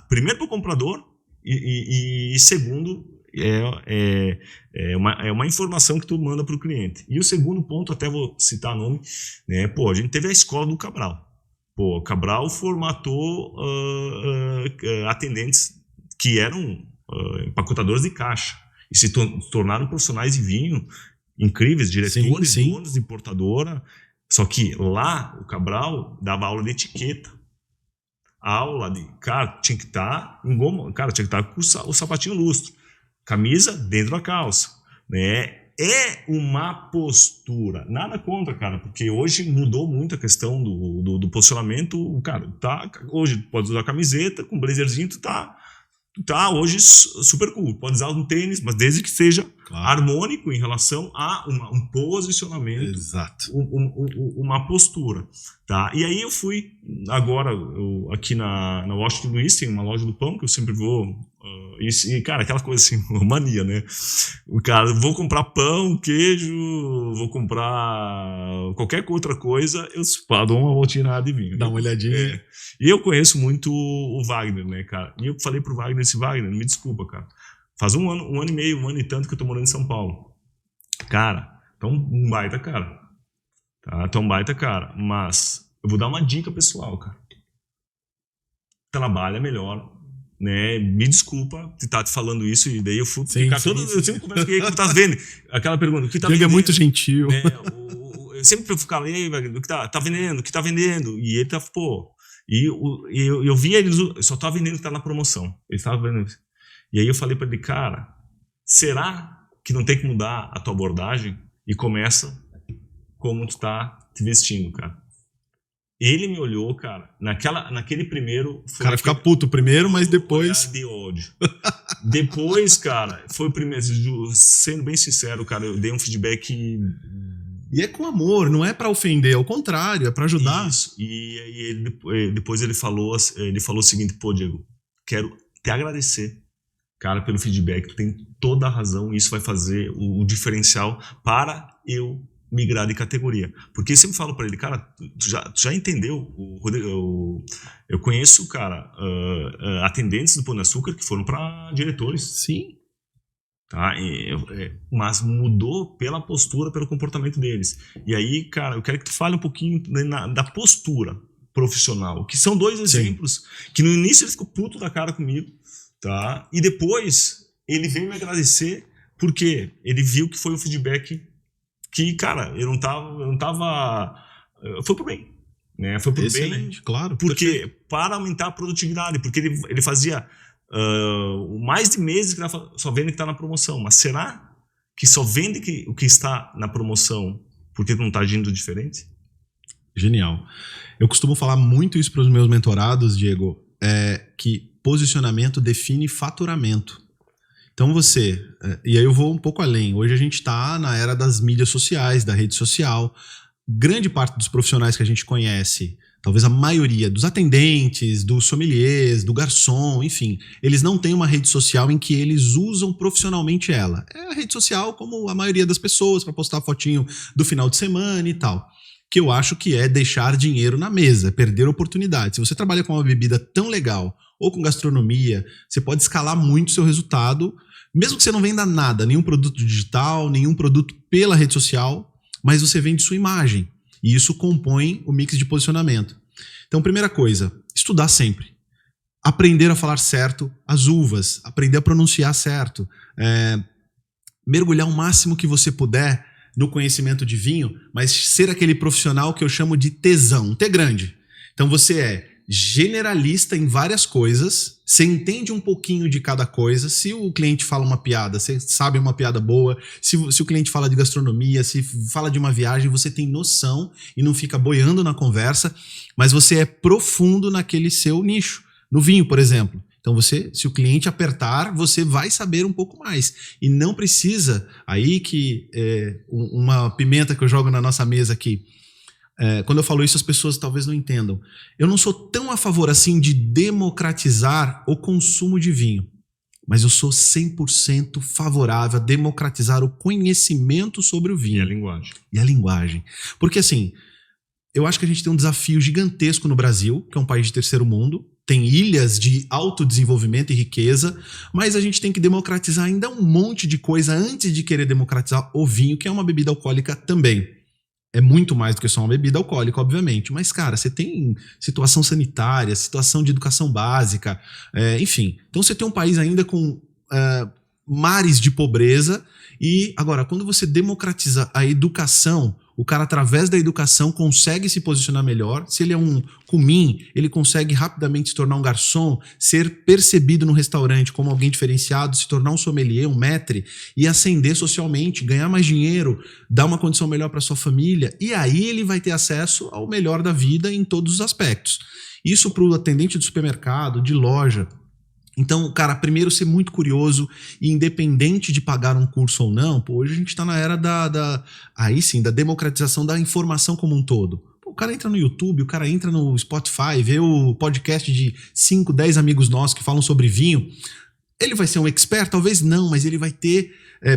Primeiro para o comprador e segundo é uma informação que tu manda para o cliente. E o segundo ponto, até vou citar nome, né? A gente teve a escola do Cabral. Cabral formatou atendentes que eram empacotadores de caixa e se tornaram profissionais de vinho incríveis, diretores, donos de importadora. Só que lá o Cabral dava aula de etiqueta. Aula de, cara, tinha que estar em goma, cara, tinha que estar com o sapatinho lustro, camisa dentro da calça, né? É uma postura, nada contra, cara, porque hoje mudou muito a questão do posicionamento. Cara, hoje pode usar camiseta com blazerzinho, tu tá hoje super cool, pode usar um tênis, mas desde que seja harmônico em relação a um posicionamento. Exato. Uma postura, tá? E aí eu fui agora aqui na Washington Luiz, tem uma loja do pão que eu sempre vou. E, cara, aquela coisa assim, mania, né? O cara, vou comprar pão, queijo, vou comprar qualquer outra coisa, eu dou uma voltinha de vinho. Dá uma olhadinha. E eu conheço muito o Wagner, né, cara? E eu falei pro Wagner, Wagner, me desculpa, cara. Faz um ano e meio, um ano e tanto que eu tô morando em São Paulo. Cara, tá um baita cara. Tá um baita cara. Mas eu vou dar uma dica pessoal, cara. Trabalha melhor. Né? Me desculpa de estar te falando isso, e daí eu fui ficar todo. Eu sempre converso com ele, o que tá vendo? Aquela pergunta, o que tá vendendo? Ele é muito gentil. Né? Eu sempre ficava aí, o que tá vendendo, o que tá vendendo? E ele E eu via ele, só tá vendendo o que tá na promoção. Ele tava vendendo. E aí eu falei para ele, cara, será que não tem que mudar a tua abordagem? E começa como tu tá te vestindo, cara. Ele me olhou, cara, naquele primeiro... O cara fica puto primeiro, mas depois... de ódio. Depois, cara, foi o primeiro... Sendo bem sincero, cara, eu dei um feedback... E é com amor, não é pra ofender, ao contrário, é pra ajudar. Isso. E aí depois ele falou o seguinte, Diego, quero te agradecer Cara, pelo feedback, tu tem toda a razão. Isso vai fazer o diferencial para eu migrar de categoria. Porque eu sempre falo para ele, cara, tu já entendeu? Eu conheço, cara, atendentes do Pão de Açúcar que foram para diretores. Sim. Tá? Mas mudou pela postura, pelo comportamento deles. E aí, cara, eu quero que tu fale um pouquinho da postura profissional, que são dois exemplos. Sim. Que no início ele ficou puto da cara comigo, tá? E depois ele veio me agradecer porque ele viu que foi o feedback que, cara, eu não tava foi pro bem, né? Foi pro Excelente, bem, claro. Porque perfeito. Para aumentar a produtividade, porque ele fazia mais de meses que só vende que está na promoção. Mas será que só vende o que está na promoção porque não está agindo diferente? Genial. Eu costumo falar muito isso para os meus mentorados, Diego, que posicionamento define faturamento. Então e aí eu vou um pouco além. Hoje a gente está na era das mídias sociais, da rede social. Grande parte dos profissionais que a gente conhece, talvez a maioria dos atendentes, dos sommeliers, do garçom, enfim, eles não têm uma rede social em que eles usam profissionalmente ela. É a rede social como a maioria das pessoas, para postar fotinho do final de semana e tal. Que eu acho que é deixar dinheiro na mesa, perder oportunidade. Se você trabalha com uma bebida tão legal ou com gastronomia, você pode escalar muito o seu resultado, mesmo que você não venda nada, nenhum produto digital, nenhum produto pela rede social, mas você vende sua imagem. E isso compõe o mix de posicionamento. Então, primeira coisa, estudar sempre. Aprender a falar certo as uvas, aprender a pronunciar certo. Mergulhar o máximo que você puder no conhecimento de vinho, mas ser aquele profissional que eu chamo de tesão, T grande. Então você é generalista em várias coisas, você entende um pouquinho de cada coisa. Se o cliente fala uma piada, você sabe uma piada boa. Se o cliente fala de gastronomia, se fala de uma viagem, você tem noção e não fica boiando na conversa, mas você é profundo naquele seu nicho. No vinho, por exemplo. Então se o cliente apertar, você vai saber um pouco mais. E não precisa, aí que uma pimenta que eu jogo na nossa mesa aqui, quando eu falo isso as pessoas talvez não entendam. Eu não sou tão a favor assim de democratizar o consumo de vinho, mas eu sou 100% favorável a democratizar o conhecimento sobre o vinho. E a linguagem. Porque assim, eu acho que a gente tem um desafio gigantesco no Brasil, que é um país de terceiro mundo, tem ilhas de autodesenvolvimento e riqueza, mas a gente tem que democratizar ainda um monte de coisa antes de querer democratizar o vinho, que é uma bebida alcoólica também. É muito mais do que só uma bebida alcoólica, obviamente. Mas, cara, você tem situação sanitária, situação de educação básica, enfim. Então você tem um país ainda com mares de pobreza. E, agora, quando você democratiza a educação, o cara, através da educação, consegue se posicionar melhor. Se ele é um cumim, ele consegue rapidamente se tornar um garçom, ser percebido no restaurante como alguém diferenciado, se tornar um sommelier, um maître, e ascender socialmente, ganhar mais dinheiro, dar uma condição melhor para sua família. E aí ele vai ter acesso ao melhor da vida em todos os aspectos. Isso para o atendente de supermercado, de loja. Então, cara, primeiro ser muito curioso e independente de pagar um curso ou não, hoje a gente está na era da democratização da informação como um todo. O cara entra no YouTube, o cara entra no Spotify, vê o podcast de 5, 10 amigos nossos que falam sobre vinho. Ele vai ser um expert? Talvez não, mas ele vai ter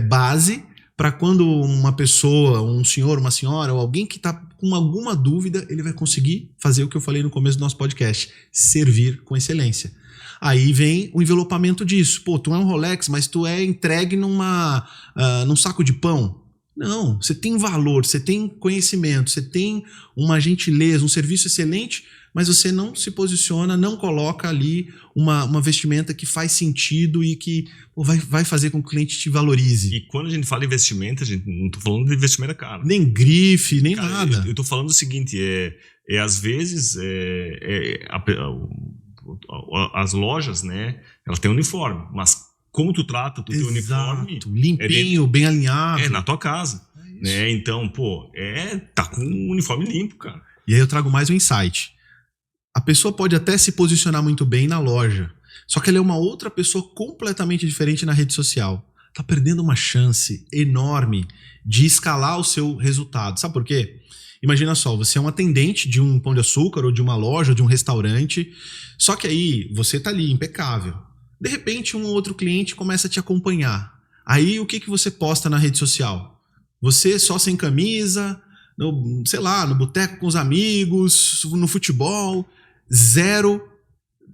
base para quando uma pessoa, um senhor, uma senhora ou alguém que está com alguma dúvida, ele vai conseguir fazer o que eu falei no começo do nosso podcast, servir com excelência. Aí vem o envelopamento disso. Pô, tu é um Rolex, mas tu é entregue num saco de pão. Não, você tem valor, você tem conhecimento, você tem uma gentileza, um serviço excelente, mas você não se posiciona, não coloca ali uma vestimenta que faz sentido e que vai fazer com que o cliente te valorize. E quando a gente fala em investimento, a gente não estou falando de investimento caro. Nem grife, nem nada. Eu estou falando o seguinte, às vezes as lojas, né, elas têm uniforme, mas como tu trata o teu uniforme... Limpinho, bem alinhado. Na tua casa. Né? Então, tá com um uniforme limpo, cara. E aí eu trago mais um insight. A pessoa pode até se posicionar muito bem na loja, só que ela é uma outra pessoa completamente diferente na rede social. Tá perdendo uma chance enorme de escalar o seu resultado. Sabe por quê? Imagina só, você é um atendente de um Pão de Açúcar ou de uma loja, ou de um restaurante, só que aí você tá ali impecável. De repente, um ou outro cliente começa a te acompanhar. Aí, o que você posta na rede social? Você só sem camisa, sei lá, no boteco com os amigos, no futebol.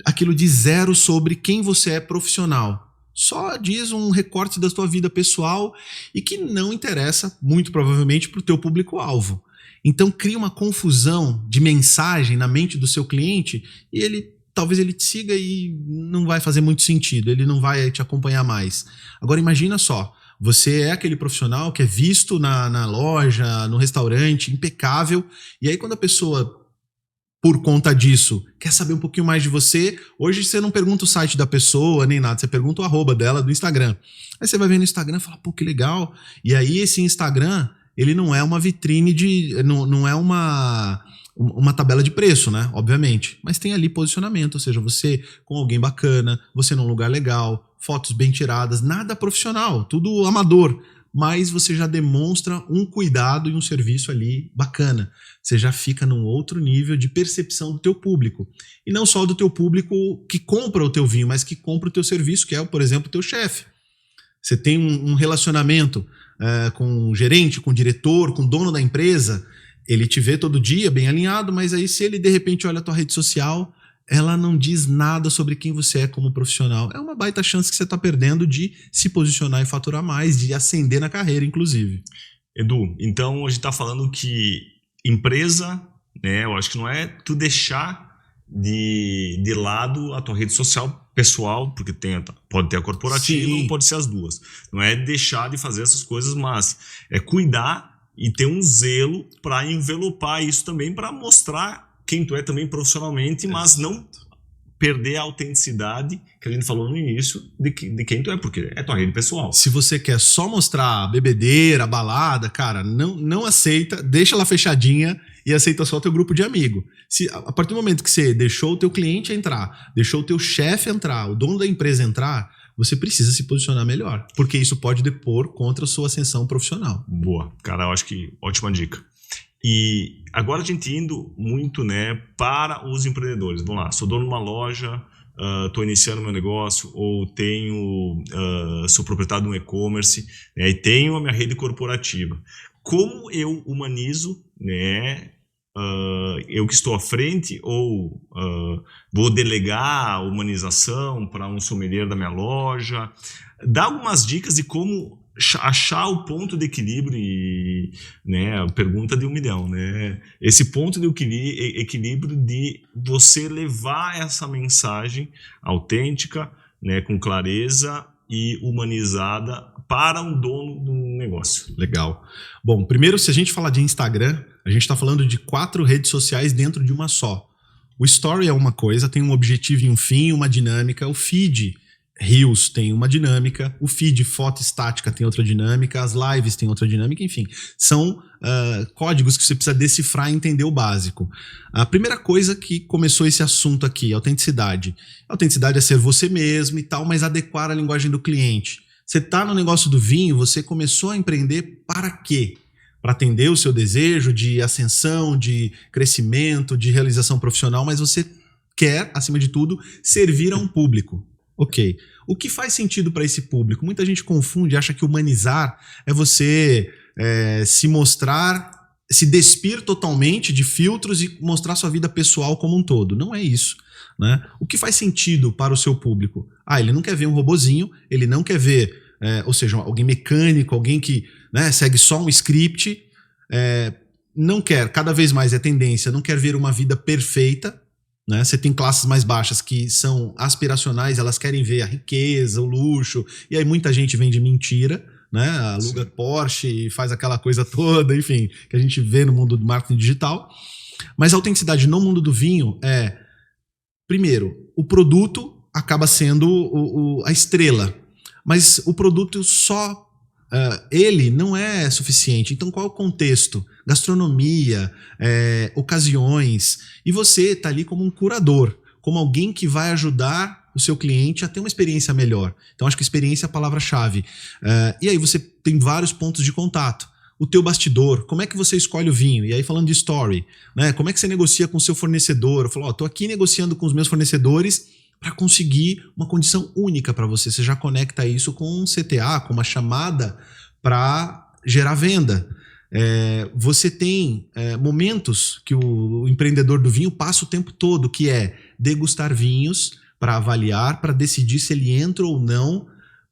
Aquilo diz zero sobre quem você é profissional. Só diz um recorte da tua vida pessoal e que não interessa, muito provavelmente, para o teu público-alvo. Então cria uma confusão de mensagem na mente do seu cliente e talvez ele te siga e não vai fazer muito sentido, ele não vai te acompanhar mais. Agora imagina só, você é aquele profissional que é visto na loja, no restaurante, impecável, e aí quando a pessoa, por conta disso, quer saber um pouquinho mais de você, hoje você não pergunta o site da pessoa nem nada, você pergunta o arroba dela do Instagram. Aí você vai ver no Instagram e fala, pô, que legal. E aí esse Instagram, ele não é uma vitrine não é uma tabela de preço, né? Obviamente. Mas tem ali posicionamento, ou seja, você com alguém bacana, você num lugar legal, fotos bem tiradas, nada profissional, tudo amador. Mas você já demonstra um cuidado e um serviço ali bacana. Você já fica num outro nível de percepção do teu público. E não só do teu público que compra o teu vinho, mas que compra o teu serviço, que é, por exemplo, o teu chefe. Você tem um relacionamento com o gerente, com o diretor, com o dono da empresa, ele te vê todo dia bem alinhado, mas aí se ele de repente olha a tua rede social, ela não diz nada sobre quem você é como profissional. É uma baita chance que você está perdendo de se posicionar e faturar mais, de ascender na carreira, inclusive. Edu, então a gente está falando que empresa, né, eu acho que não é tu deixar de lado a tua rede social pessoal, porque pode ter a corporativa, ou pode ser as duas. Não é deixar de fazer essas coisas, mas é cuidar e ter um zelo para envelopar isso também, para mostrar quem tu é também profissionalmente, mas não perder a autenticidade que a gente falou no início de quem tu é, porque é tua rede pessoal. Se você quer só mostrar a bebedeira, a balada, cara, não aceita, deixa ela fechadinha e aceita só o teu grupo de amigo. A partir do momento que você deixou o teu cliente entrar, deixou o teu chefe entrar, o dono da empresa entrar, você precisa se posicionar melhor, porque isso pode depor contra a sua ascensão profissional. Boa, cara, eu acho que ótima dica. E agora a gente indo muito, né, para os empreendedores. Vamos lá, sou dono de uma loja, estou iniciando meu negócio, ou sou proprietário de um e-commerce, né, e tenho a minha rede corporativa. Como eu humanizo, né, eu que estou à frente, ou vou delegar a humanização para um sommelier da minha loja? Dá algumas dicas de como achar o ponto de equilíbrio e, né, a pergunta de 1 milhão, né? Esse ponto de equilíbrio de você levar essa mensagem autêntica, né, com clareza e humanizada para um dono do negócio. Legal. Bom, primeiro, se a gente falar de Instagram, a gente está falando de 4 redes sociais dentro de uma só. O Story é uma coisa, tem um objetivo e um fim, uma dinâmica. O feed Reels tem uma dinâmica, o feed foto estática tem outra dinâmica, as lives tem outra dinâmica, enfim, são códigos que você precisa decifrar e entender o básico. A primeira coisa que começou esse assunto aqui, autenticidade. Autenticidade é ser você mesmo e tal, mas adequar a linguagem do cliente. Você está no negócio do vinho, você começou a empreender para quê? Para atender o seu desejo de ascensão, de crescimento, de realização profissional, mas você quer, acima de tudo, servir a um público. Ok. O que faz sentido para esse público? Muita gente confunde, acha que humanizar é você se mostrar, se despir totalmente de filtros e mostrar sua vida pessoal como um todo. Não é isso, né? O que faz sentido para o seu público? Ele não quer ver um robozinho, ele não quer ver, ou seja, alguém mecânico, alguém que, né, segue só um script, não quer, cada vez mais é tendência, não quer ver uma vida perfeita. Né? Você tem classes mais baixas que são aspiracionais, elas querem ver a riqueza, o luxo, e aí muita gente vende mentira, né? Aluga Porsche e faz aquela coisa toda, enfim, que a gente vê no mundo do marketing digital. Mas a autenticidade no mundo do vinho é, primeiro, o produto acaba sendo a estrela, mas o produto só, ele não é suficiente. Então qual é o contexto? Gastronomia, ocasiões, e você está ali como um curador, como alguém que vai ajudar o seu cliente a ter uma experiência melhor. Então acho que experiência é a palavra-chave. E aí você tem vários pontos de contato. O teu bastidor, como é que você escolhe o vinho? E aí falando de story, né? Como é que você negocia com o seu fornecedor? Eu falo, estou aqui negociando com os meus fornecedores para conseguir uma condição única para você. Você já conecta isso com um CTA, com uma chamada para gerar venda. Você tem momentos que o empreendedor do vinho passa o tempo todo, que é degustar vinhos para avaliar, para decidir se ele entra ou não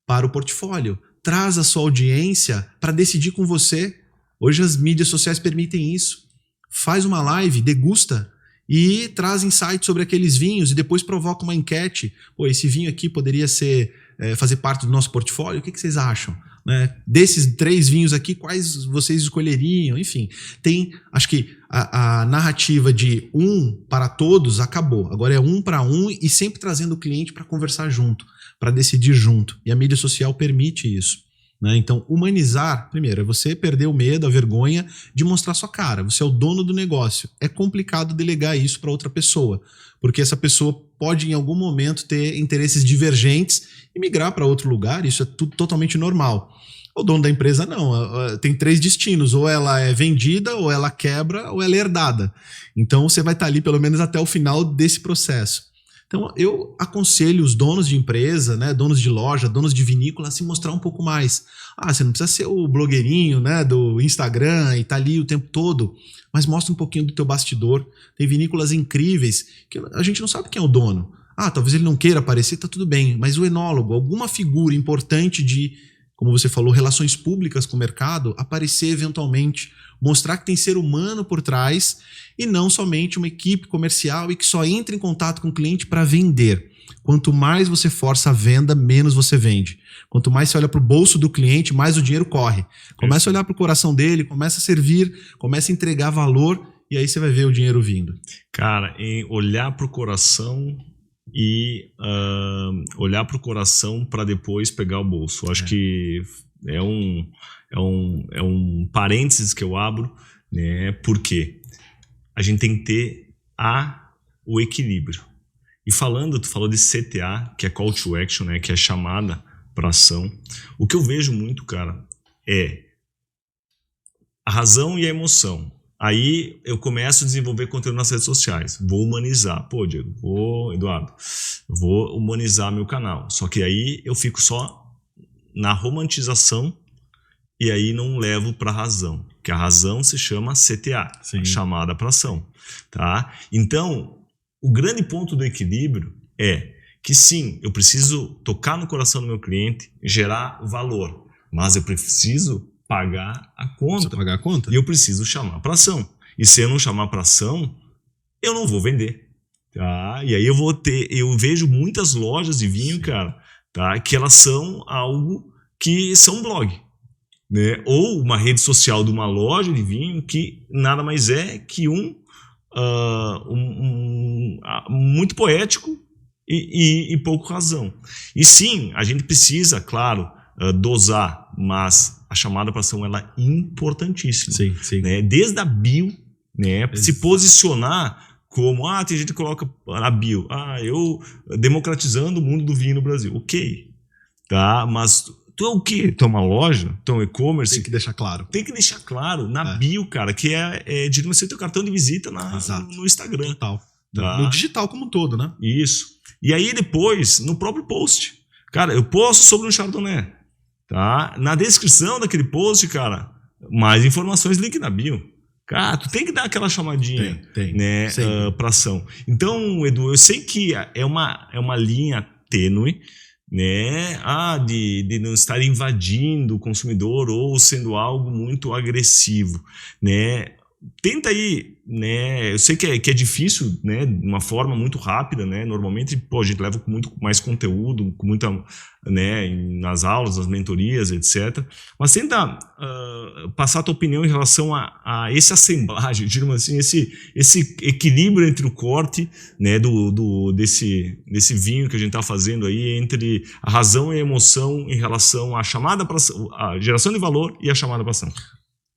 para o portfólio. Traz a sua audiência para decidir com você. Hoje as mídias sociais permitem isso. Faz uma live, degusta e traz insights sobre aqueles vinhos e depois provoca uma enquete. Pô, esse vinho aqui poderia fazer parte do nosso portfólio? O que vocês acham? Né? Desses 3 vinhos aqui, quais vocês escolheriam? Enfim, acho que a narrativa de um para todos acabou. Agora é um para um e sempre trazendo o cliente para conversar junto, para decidir junto. E a mídia social permite isso. Né? Então, humanizar, primeiro, é você perder o medo, a vergonha de mostrar sua cara. Você é o dono do negócio. É complicado delegar isso para outra pessoa, porque essa pessoa pode, em algum momento, ter interesses divergentes e migrar para outro lugar. Isso é tudo totalmente normal. O dono da empresa não. Tem 3 destinos. Ou ela é vendida, ou ela quebra, ou ela é herdada. Então, você vai estar ali pelo menos até o final desse processo. Então, eu aconselho os donos de empresa, né, donos de loja, donos de vinícola, a se mostrar um pouco mais. Você não precisa ser o blogueirinho, né, do Instagram e tá ali o tempo todo, mas mostra um pouquinho do teu bastidor. Tem vinícolas incríveis que a gente não sabe quem é o dono. Talvez ele não queira aparecer, tá tudo bem, mas o enólogo, alguma figura importante de, como você falou, relações públicas com o mercado, aparecer eventualmente, mostrar que tem ser humano por trás e não somente uma equipe comercial e que só entra em contato com o cliente para vender. Quanto mais você força a venda, menos você vende. Quanto mais você olha para o bolso do cliente, mais o dinheiro corre. Começa a olhar para o coração dele, começa a servir, começa a entregar valor e aí você vai ver o dinheiro vindo. Cara, olhar para o coração e olhar para o coração para depois pegar o bolso. Eu acho que é um parênteses que eu abro, né? Porque a gente tem que ter o equilíbrio. E tu falou de CTA, que é Call to Action, né? Que é chamada para ação. O que eu vejo muito, cara, é a razão e a emoção. Aí eu começo a desenvolver conteúdo nas redes sociais. Vou humanizar. Pô, Diego, Eduardo, vou humanizar meu canal. Só que aí eu fico só na romantização e aí não levo para a razão. Que a razão se chama CTA, chamada para ação. Tá? Então, o grande ponto do equilíbrio é que sim, eu preciso tocar no coração do meu cliente, gerar valor, mas eu preciso pagar a conta. Pagar a conta. E eu preciso chamar para ação. E se eu não chamar para ação, eu não vou vender. Tá? E aí eu vejo muitas lojas de vinho, cara, tá? Que elas são algo que são blog. Né? Ou uma rede social de uma loja de vinho que nada mais é que muito poético e pouco razão. E sim, a gente precisa, claro, dosar, mas a chamada para ação ela é importantíssima. Sim. Né? Desde a bio, né? Se posicionar como, tem gente que coloca a bio, eu democratizando o mundo do vinho no Brasil. Ok, tá? Mas tu é o quê? Tu é uma loja? Tu é um e-commerce? Tem que deixar claro. Tem que deixar claro na bio, cara, que digamos assim, teu cartão de visita no Instagram. Total. Tá? No digital como um todo, né? Isso. E aí depois, no próprio post. Cara, eu posto sobre um Chardonnay. Tá? Na descrição daquele post, cara, mais informações, link na bio. Cara, tu tem que dar aquela chamadinha, né, pra ação. Então, Edu, eu sei que é uma linha tênue, né, de não estar invadindo o consumidor ou sendo algo muito agressivo, né. Tenta aí, né, eu sei que é difícil, né, de uma forma muito rápida, né, normalmente, a gente leva com muito mais conteúdo, com muita, né, nas aulas, nas mentorias, etc. Mas tenta passar a tua opinião em relação a esse assemblagem, digamos assim, esse equilíbrio entre o corte, né, desse vinho que a gente está fazendo aí, entre a razão e a emoção em relação à chamada para a geração de valor e a chamada para ação.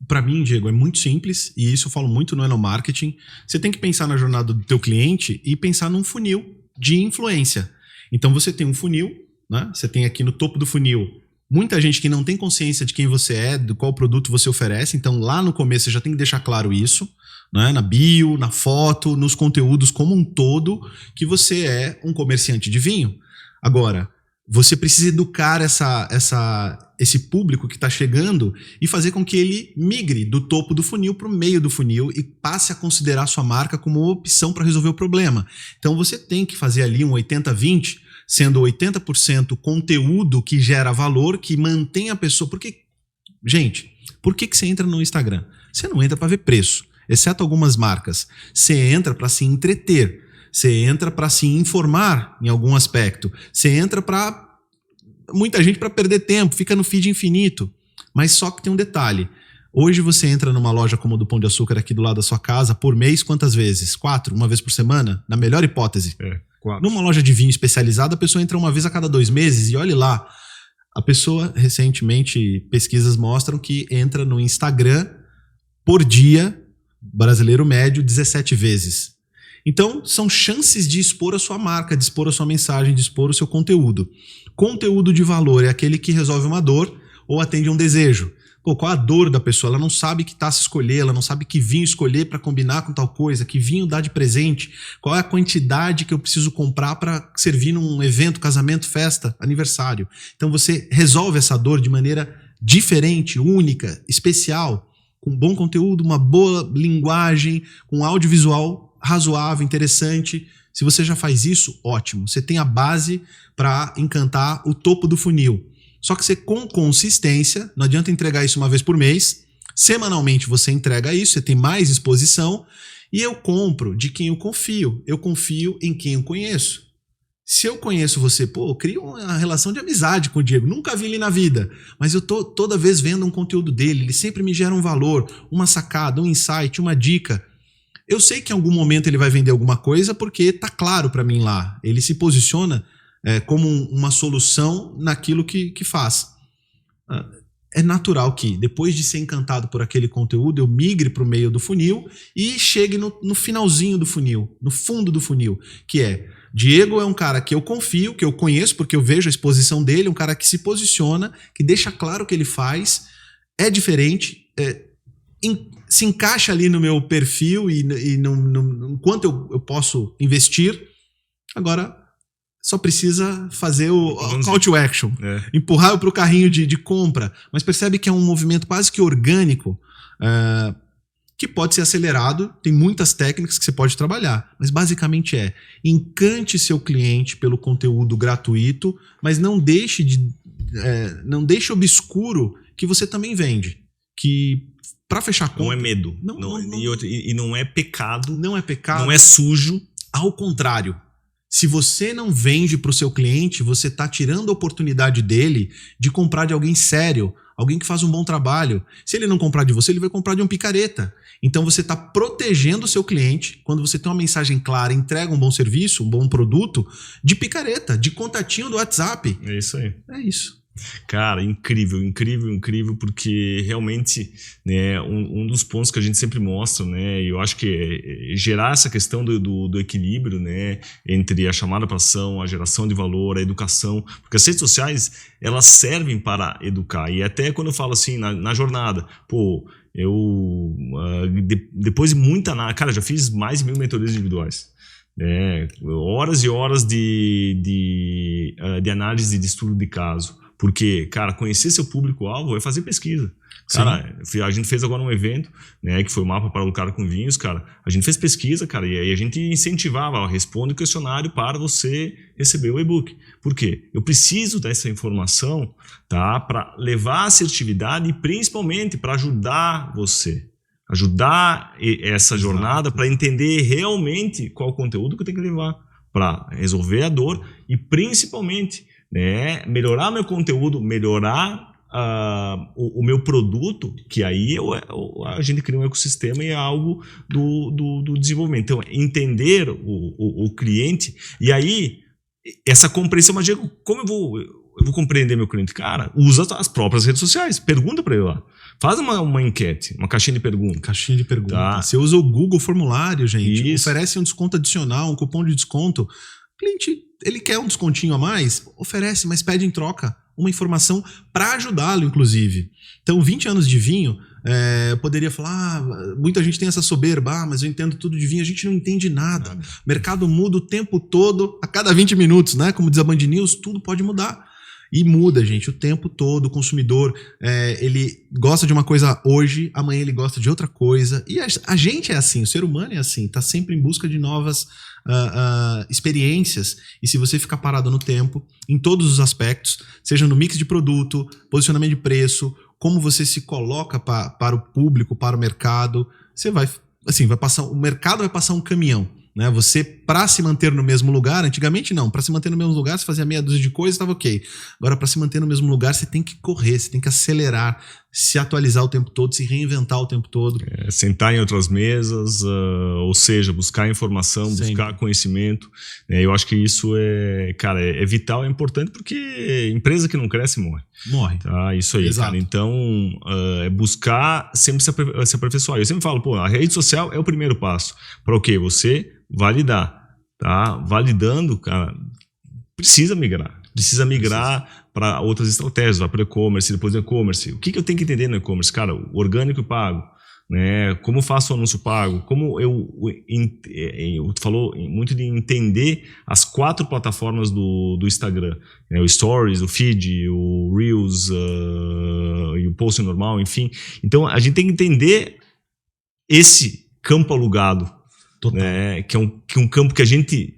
Para mim, Diego, é muito simples, e isso eu falo muito no Enomarketing. Você tem que pensar na jornada do teu cliente e pensar num funil de influência. Então você tem um funil, né? Você tem aqui no topo do funil muita gente que não tem consciência de quem você é, de qual produto você oferece. Então lá no começo você já tem que deixar claro isso. né? Na bio, na foto, nos conteúdos como um todo, que você é um comerciante de vinho. Agora, você precisa educar esse público que está chegando e fazer com que ele migre do topo do funil para o meio do funil e passe a considerar sua marca como uma opção para resolver o problema. Então você tem que fazer ali um 80-20, sendo 80% conteúdo que gera valor, que mantém a pessoa... Porque, gente, por que você entra no Instagram? Você não entra para ver preço, exceto algumas marcas. Você entra para se entreter. Você entra para se informar em algum aspecto. Você entra para... Muita gente para perder tempo, fica no feed infinito. Mas só que tem um detalhe. Hoje você entra numa loja como a do Pão de Açúcar aqui do lado da sua casa, por mês, quantas vezes? 4? Uma vez por semana? Na melhor hipótese. 4. Numa loja de vinho especializada, a pessoa entra uma vez a cada 2 meses e olhe lá. A pessoa, recentemente, pesquisas mostram que entra no Instagram por dia, brasileiro médio, 17 vezes. Então, são chances de expor a sua marca, de expor a sua mensagem, de expor o seu conteúdo. Conteúdo de valor é aquele que resolve uma dor ou atende um desejo. Pô, qual a dor da pessoa? Ela não sabe que taça escolher, ela não sabe que vinho escolher para combinar com tal coisa, que vinho dar de presente, qual é a quantidade que eu preciso comprar para servir num evento, casamento, festa, aniversário. Então, você resolve essa dor de maneira diferente, única, especial, com bom conteúdo, uma boa linguagem, com audiovisual razoável, interessante. Se você já faz isso, ótimo. Você tem a base para encantar o topo do funil. Só que você, com consistência, não adianta entregar isso uma vez por mês, semanalmente você entrega isso, você tem mais exposição, e eu compro de quem eu confio em quem eu conheço. Se eu conheço você, eu crio uma relação de amizade com o Diego, nunca vi ele na vida, mas eu tô toda vez vendo um conteúdo dele, ele sempre me gera um valor, uma sacada, um insight, uma dica. Eu sei que em algum momento ele vai vender alguma coisa porque tá claro para mim lá. Ele se posiciona como uma solução naquilo que faz. É natural que, depois de ser encantado por aquele conteúdo, eu migre para o meio do funil e chegue no finalzinho do funil, no fundo do funil, que é: Diego é um cara que eu confio, que eu conheço porque eu vejo a exposição dele, um cara que se posiciona, que deixa claro o que ele faz, é diferente, se encaixa ali no meu perfil e no quanto eu posso investir. Agora, só precisa fazer o call to action, empurrar para o carrinho de compra. Mas percebe que é um movimento quase que orgânico, que pode ser acelerado. Tem muitas técnicas que você pode trabalhar, mas basicamente encante seu cliente pelo conteúdo gratuito, mas não deixe obscuro que você também vende. Que para fechar conta... Não é medo. E não é pecado. Não é pecado. Não é sujo. Ao contrário. Se você não vende para o seu cliente, você está tirando a oportunidade dele de comprar de alguém sério, alguém que faz um bom trabalho. Se ele não comprar de você, ele vai comprar de um picareta. Então você está protegendo o seu cliente, quando você tem uma mensagem clara, entrega um bom serviço, um bom produto, de picareta, de contatinho do WhatsApp. É isso aí. É isso. Cara, incrível, incrível, incrível, porque realmente, né, um dos pontos que a gente sempre mostra, né, e eu acho que é gerar essa questão do equilíbrio, né, entre a chamada para ação, a geração de valor, a educação, porque as redes sociais, elas servem para educar, e até quando eu falo assim, na jornada, eu, depois de muita, cara, já fiz mais de 1.000 mentorias individuais. Horas e horas de análise de estudo de caso. Porque, cara, conhecer seu público-alvo é fazer pesquisa. Cara, a gente fez agora um evento, né, que foi o Mapa para Lucrar com Vinhos, cara. A gente fez pesquisa, cara, e aí a gente incentivava, responde o questionário para você receber o e-book. Por quê? Eu preciso dessa informação, tá, para levar assertividade e principalmente para ajudar você. Ajudar essa jornada para entender realmente qual o conteúdo que eu tenho que levar para resolver a dor e principalmente, né, melhorar meu conteúdo, melhorar o meu produto, que aí a gente cria um ecossistema e é algo do desenvolvimento. Então, entender o cliente e aí essa compreensão, mas Diego, como eu vou compreender meu cliente? Cara, usa as próprias redes sociais, pergunta para ele lá. Faz uma enquete, uma caixinha de perguntas. Caixinha de perguntas. Tá. Você usa o Google Formulário, gente. Isso. Oferece um desconto adicional, um cupom de desconto. O cliente, ele quer um descontinho a mais? Oferece, mas pede em troca. uma informação para ajudá-lo, inclusive. Então, 20 anos de vinho, eu poderia falar, muita gente tem essa soberba, mas eu entendo tudo de vinho. A gente não entende nada. O mercado muda o tempo todo, a cada 20 minutos, né? Como diz a Band News, tudo pode mudar. E muda, gente, o tempo todo. O consumidor, ele gosta de uma coisa hoje, amanhã ele gosta de outra coisa. E a gente é assim, o ser humano é assim, está sempre em busca de novas experiências. E se você ficar parado no tempo, em todos os aspectos, seja no mix de produto, posicionamento de preço, como você se coloca para o público, para o mercado, você vai passar, o mercado vai passar um caminhão. Né? Você, para se manter no mesmo lugar, antigamente não, para se manter no mesmo lugar, você fazia meia dúzia de coisas, estava ok. Agora, para se manter no mesmo lugar, você tem que correr, você tem que acelerar, se atualizar o tempo todo, se reinventar o tempo todo. Sentar em outras mesas, ou seja, buscar informação, buscar conhecimento. Eu acho que isso é vital, é importante, porque empresa que não cresce morre. Tá? Isso aí, exato. Cara. Então, buscar sempre se aperfeiçoar. Eu sempre falo, a rede social é o primeiro passo. Para o quê? Você validar, tá? Validando, cara, precisa migrar para outras estratégias, vai para o e-commerce, depois do e-commerce. O que eu tenho que entender no e-commerce? Cara, o orgânico e pago, né? Como eu faço o anúncio pago? Como eu falou muito de entender as 4 plataformas do Instagram, né? O Stories, o Feed, o Reels e o Post normal, enfim. Então, a gente tem que entender esse campo alugado, né, que é um campo que a gente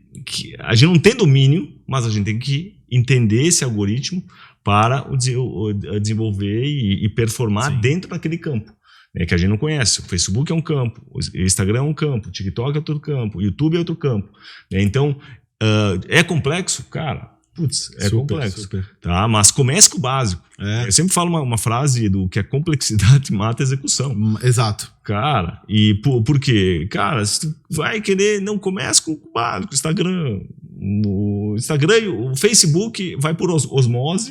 não tem domínio, mas a gente tem que entender esse algoritmo para desenvolver e performar dentro daquele campo, né, que a gente não conhece. O Facebook é um campo, o Instagram é um campo, o TikTok é outro campo, o YouTube é outro campo. Né, então, é complexo? Cara, complexo. Super. Tá? Mas comece com o básico. Eu sempre falo uma frase do que a complexidade mata a execução. Exato. Cara, e por quê? Cara, se tu vai querer, não comece com o básico, o Instagram, o Facebook vai por osmose.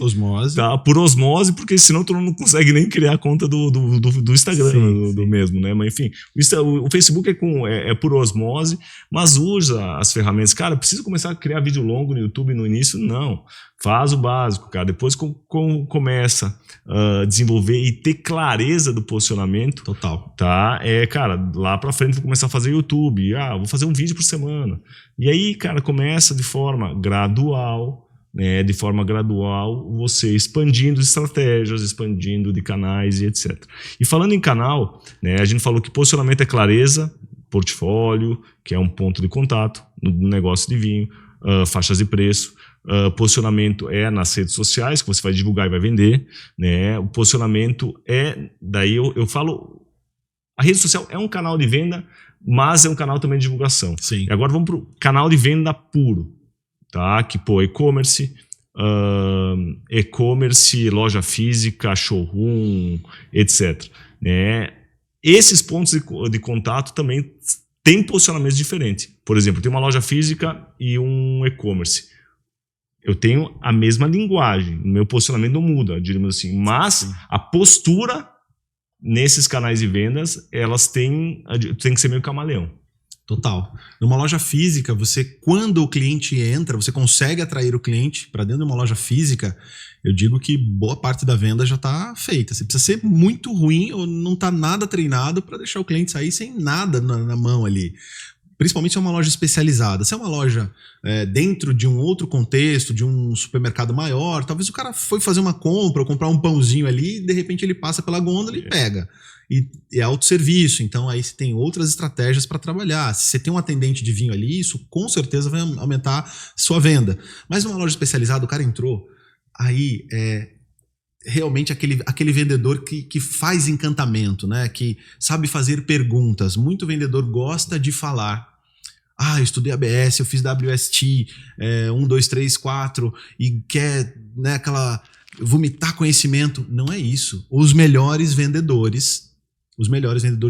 Tá? Por osmose, porque senão tu não consegue nem criar a conta do Instagram, do mesmo, né? Mas enfim, o Facebook é por osmose, mas usa as ferramentas. Cara, precisa começar a criar vídeo longo no YouTube no início? Não. Faz o básico, cara. Depois começa a desenvolver e ter clareza do posicionamento. Total. Tá? Cara, lá pra frente vou começar a fazer YouTube. Vou fazer um vídeo por semana. E aí, cara, começa de forma gradual, né? De forma gradual, você expandindo estratégias, expandindo de canais e etc. E falando em canal, né? A gente falou que posicionamento é clareza, portfólio, que é um ponto de contato no negócio de vinho, faixas de preço. Posicionamento é nas redes sociais, que você vai divulgar e vai vender, né? O posicionamento daí eu falo, a rede social é um canal de venda, mas é um canal também de divulgação. Sim. E agora vamos para o canal de venda puro, tá? Que e-commerce, loja física, showroom, etc. Né? Esses pontos de contato também têm posicionamentos diferentes. Por exemplo, tem uma loja física e um e-commerce. Eu tenho a mesma linguagem, o meu posicionamento não muda, diríamos assim, mas a postura nesses canais de vendas, elas tem que ser meio camaleão. Total. Numa loja física, quando o cliente entra, você consegue atrair o cliente para dentro de uma loja física, eu digo que boa parte da venda já está feita. Você precisa ser muito ruim ou não está nada treinado para deixar o cliente sair sem nada na mão ali. Principalmente se é uma loja especializada. Se é uma loja dentro de um outro contexto, de um supermercado maior, talvez o cara foi fazer uma compra ou comprar um pãozinho ali e de repente ele passa pela gôndola e pega. E é autosserviço, então aí você tem outras estratégias para trabalhar. Se você tem um atendente de vinho ali, isso com certeza vai aumentar sua venda. Mas numa loja especializada, o cara entrou, aí realmente aquele vendedor que faz encantamento, né? Que sabe fazer perguntas. Muito vendedor gosta de falar. Eu estudei ABS, eu fiz WST 1, 2, 3, 4 e quer, né, vomitar conhecimento. Não é isso. Os melhores vendedores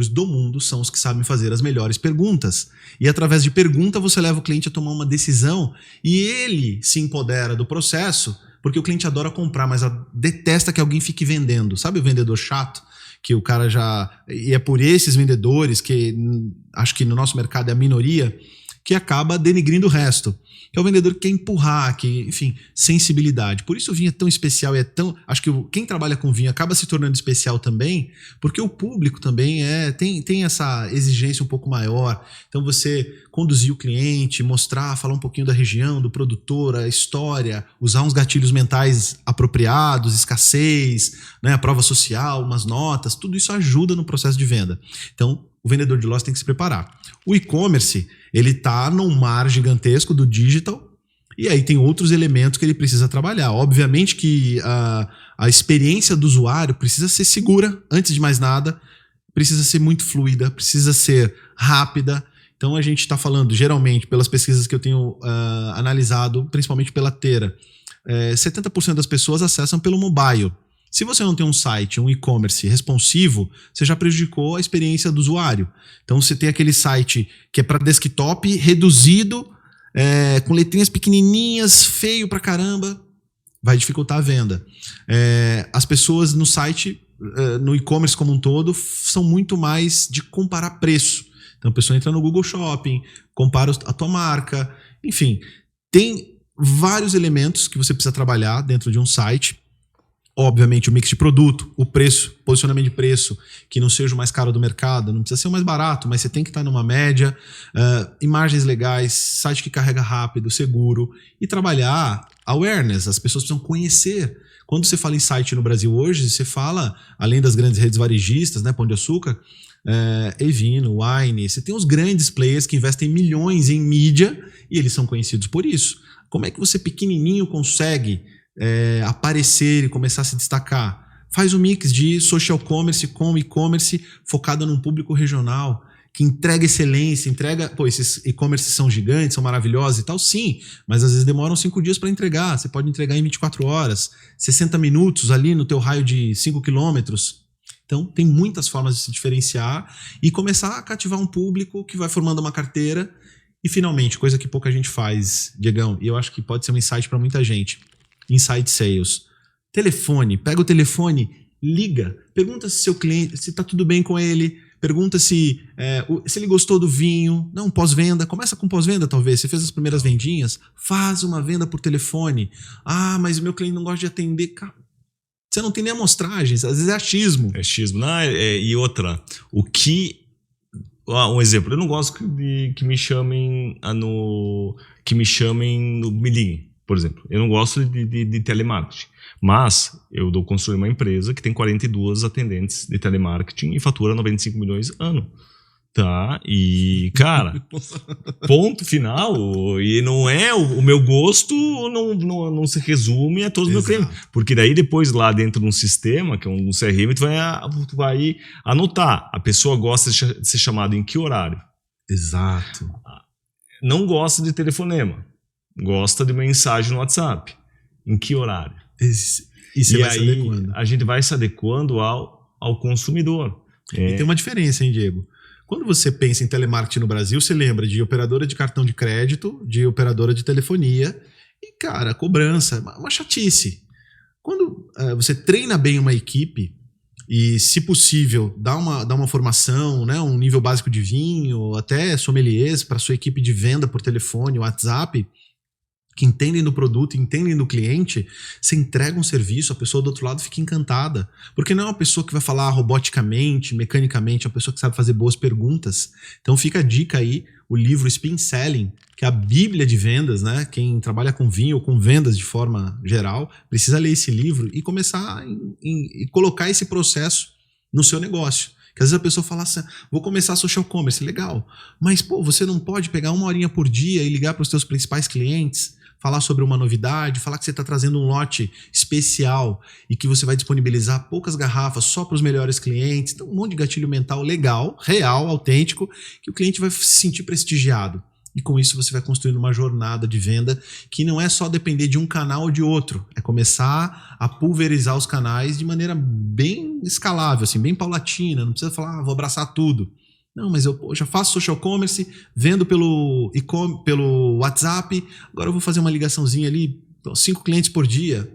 do mundo são os que sabem fazer as melhores perguntas. E através de pergunta você leva o cliente a tomar uma decisão e ele se empodera do processo, porque o cliente adora comprar, mas detesta que alguém fique vendendo. Sabe o vendedor chato? Que o cara já... E é por esses vendedores, que acho que no nosso mercado é a minoria, que acaba denegrindo o resto. Que é o vendedor que quer empurrar, que, enfim, sensibilidade. Por isso o vinho é tão especial e é tão... Acho que quem trabalha com vinho acaba se tornando especial também, porque o público também tem essa exigência um pouco maior. Então você conduzir o cliente, mostrar, falar um pouquinho da região, do produtor, a história, usar uns gatilhos mentais apropriados, escassez, né, a prova social, umas notas, tudo isso ajuda no processo de venda. Então, o vendedor de lojas tem que se preparar. O e-commerce, ele está num mar gigantesco do digital, e aí tem outros elementos que ele precisa trabalhar. Obviamente que a experiência do usuário precisa ser segura, antes de mais nada, precisa ser muito fluida, precisa ser rápida. Então a gente está falando, geralmente, pelas pesquisas que eu tenho analisado, principalmente pela Tera, 70% das pessoas acessam pelo mobile. Se você não tem um site, um e-commerce responsivo, você já prejudicou a experiência do usuário. Então você tem aquele site que é para desktop, reduzido, com letrinhas pequenininhas, feio pra caramba, vai dificultar a venda. As pessoas no site, no e-commerce como um todo, são muito mais de comparar preço. Então a pessoa entra no Google Shopping, compara a tua marca, enfim. Tem vários elementos que você precisa trabalhar dentro de um site. Obviamente, o mix de produto, o preço, posicionamento de preço, que não seja o mais caro do mercado, não precisa ser o mais barato, mas você tem que estar numa média, imagens legais, site que carrega rápido, seguro, e trabalhar awareness, as pessoas precisam conhecer. Quando você fala em site no Brasil hoje, você fala, além das grandes redes varejistas, né, Pão de Açúcar, Evino, Wine, você tem os grandes players que investem milhões em mídia e eles são conhecidos por isso. Como é que você pequenininho consegue aparecer e começar a se destacar? Faz um mix de social commerce com e-commerce focado num público regional que entrega excelência, esses e-commerce são gigantes, são maravilhosos e tal, sim, mas às vezes demoram 5 dias para entregar. Você pode entregar em 24 horas, 60 minutos ali no teu raio de 5 quilômetros. Então tem muitas formas de se diferenciar e começar a cativar um público que vai formando uma carteira. E finalmente, coisa que pouca gente faz, Diegão, e eu acho que pode ser um insight para muita gente: Inside Sales. Telefone, pega o telefone, liga, pergunta se seu cliente, se está tudo bem com ele, pergunta se ele gostou do vinho. Não, pós-venda, começa com pós-venda talvez, você fez as primeiras vendinhas, faz uma venda por telefone. Ah, mas o meu cliente não gosta de atender. Você não tem nem amostragens, às vezes é achismo. É achismo. Não, e outra, um exemplo, eu não gosto que me chamem me liguem. Por exemplo, eu não gosto de telemarketing, mas eu dou construir uma empresa que tem 42 atendentes de telemarketing e fatura 95 milhões ano. Tá? E, cara, ponto final. E não é o meu gosto, não se resume a todos os meus clientes. Porque daí depois lá dentro de um sistema, que é um CRM, tu vai anotar. A pessoa gosta de ser chamada em que horário? Exato. Não gosta de telefonema. Gosta de mensagem no WhatsApp. Em que horário? E você vai se adequando. A gente vai se adequando ao consumidor. E tem uma diferença, hein, Diego? Quando você pensa em telemarketing no Brasil, você lembra de operadora de cartão de crédito, de operadora de telefonia e, cara, cobrança, uma chatice. Quando você treina bem uma equipe e, se possível, dá uma formação, né, um nível básico de vinho, até sommeliers para sua equipe de venda por telefone, WhatsApp, que entendem do produto, entendem do cliente, você entrega um serviço, a pessoa do outro lado fica encantada. Porque não é uma pessoa que vai falar roboticamente, mecanicamente, é uma pessoa que sabe fazer boas perguntas. Então fica a dica aí, o livro Spin Selling, que é a bíblia de vendas, né? Quem trabalha com vinho ou com vendas de forma geral, precisa ler esse livro e começar e colocar esse processo no seu negócio. Que às vezes a pessoa fala assim, vou começar social commerce, legal, mas pô, você não pode pegar 1 horinha por dia e ligar para os seus principais clientes, falar sobre uma novidade, falar que você está trazendo um lote especial e que você vai disponibilizar poucas garrafas só para os melhores clientes. Então, um monte de gatilho mental legal, real, autêntico, que o cliente vai se sentir prestigiado. E com isso você vai construindo uma jornada de venda que não é só depender de um canal ou de outro. É começar a pulverizar os canais de maneira bem escalável, assim, bem paulatina. Não precisa falar, vou abraçar tudo. Não, mas eu já faço social commerce, vendo pelo WhatsApp, agora eu vou fazer uma ligaçãozinha ali, 5 clientes por dia.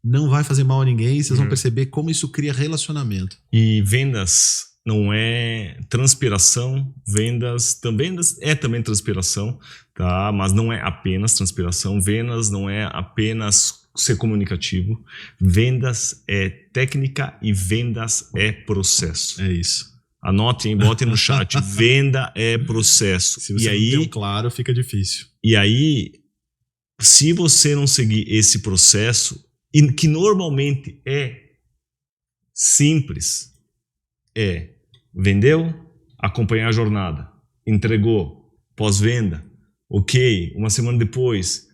Não vai fazer mal a ninguém, vocês vão perceber como isso cria relacionamento. E vendas não é transpiração, vendas também é também transpiração, tá? Mas não é apenas transpiração, vendas não é apenas ser comunicativo, vendas é técnica e vendas é processo. É isso. Anotem, botem no chat, venda é processo. Se você não tem claro, fica difícil. E aí, se você não seguir esse processo, e que normalmente é simples, vendeu, acompanhar a jornada, entregou, pós-venda, ok, uma semana depois,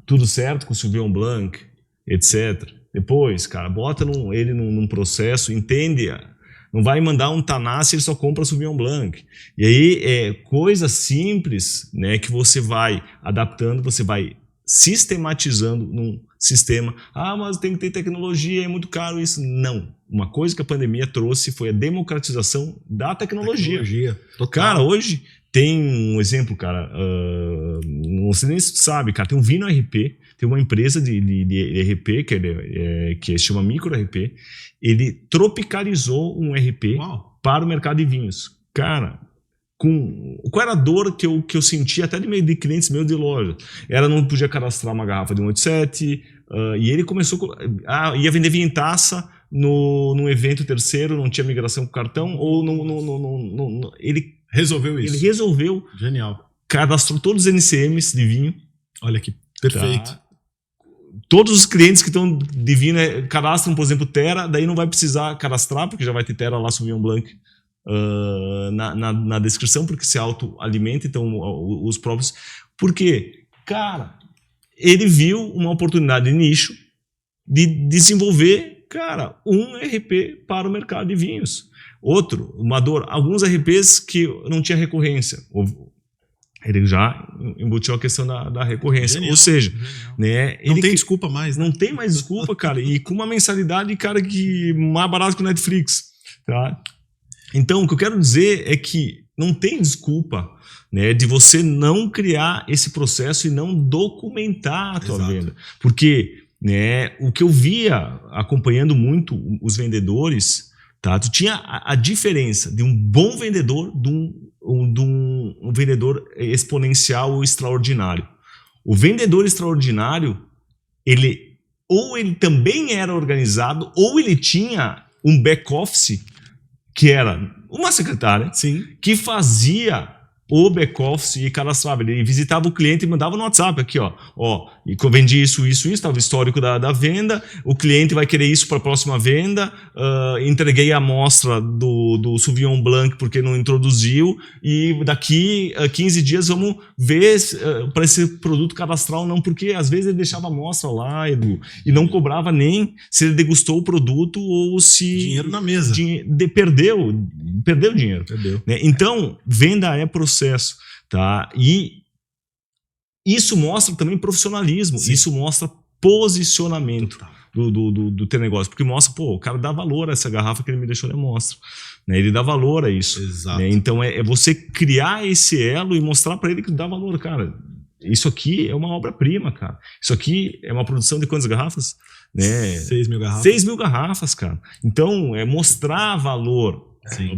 tudo certo com o Sauvignon Blanc, etc. Depois, cara, bota ele num processo, entende, não vai mandar um Tanat se ele só compra Sauvignon Blanc. E aí, coisas simples, né, que você vai adaptando, você vai sistematizando num sistema. Mas tem que ter tecnologia, é muito caro isso. Não. Uma coisa que a pandemia trouxe foi a democratização da tecnologia. Total. Cara, hoje tem um exemplo, cara, não sei nem se tu sabe, cara, tem um Vino RP, tem uma empresa de RP que se chama Micro RP, ele tropicalizou um RP para o mercado de vinhos. Cara, qual era a dor que eu sentia até de clientes meus de loja? Não podia cadastrar uma garrafa de 187, e ele começou ia vender vinho em taça num evento terceiro, não tinha migração com cartão, ou ele resolveu isso. Ele resolveu. Genial. Cadastrou todos os NCMs de vinho. Olha que perfeito. Tá. Todos os clientes que estão de vinho cadastram, por exemplo, Terra, daí não vai precisar cadastrar, porque já vai ter Terra lá, Sauvignon Blanc, na descrição, porque se autoalimenta, então os próprios... Por quê? Cara, ele viu uma oportunidade de nicho de desenvolver, cara, um RP para o mercado de vinhos. Outro, uma dor, alguns RPs que não tinha recorrência. Ele já embutiu a questão da recorrência. Genial, ou seja, né, não tem desculpa mais. Não tem mais desculpa, cara. E com uma mensalidade, cara, que mais barato que o Netflix. Tá? Então, o que eu quero dizer é que não tem desculpa, né, de você não criar esse processo e não documentar a tua venda. Porque, né, o que eu via acompanhando muito os vendedores, tá, tu tinha a diferença de um bom vendedor de um vendedor exponencial ou extraordinário. O vendedor extraordinário, ele também era organizado, ou ele tinha um back-office, que era uma secretária, sim, que fazia o back-office e cadastrava. Ele visitava o cliente e mandava no WhatsApp aqui, e vendi isso, estava o histórico da venda, o cliente vai querer isso para a próxima venda, entreguei a amostra do Sauvignon Blanc porque não introduziu, e daqui a 15 dias vamos ver para esse produto cadastrar ou não, porque às vezes ele deixava a amostra lá, Edu, e não cobrava nem se ele degustou o produto ou se... Dinheiro na mesa. Perdeu o dinheiro. Perdeu. Né? Então, venda é processo. Tá? E isso mostra também profissionalismo. Sim. Isso mostra posicionamento do teu negócio. Porque mostra, o cara dá valor a essa garrafa que ele me deixou de amostra. Né? Ele dá valor a isso. Exato. Né? Então, é você criar esse elo e mostrar para ele que dá valor. Cara, isso aqui é uma obra-prima, cara. Isso aqui é uma produção de quantas garrafas? Né? 6 mil garrafas. 6 mil garrafas, cara. Então, é mostrar valor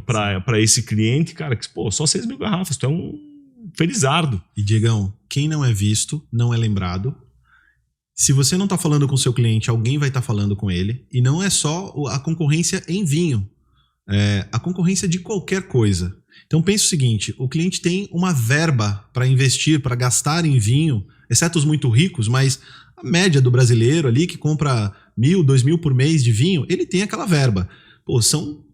para esse cliente, cara, que só 6 mil garrafas, tu é um felizardo. E Diegão, quem não é visto, não é lembrado. Se você não está falando com o seu cliente, alguém vai estar falando com ele. E não é só a concorrência em vinho, a concorrência de qualquer coisa. Então pense o seguinte, o cliente tem uma verba para investir, para gastar em vinho, exceto os muito ricos, mas a média do brasileiro ali que compra 1.000, 2.000 por mês de vinho, ele tem aquela verba. São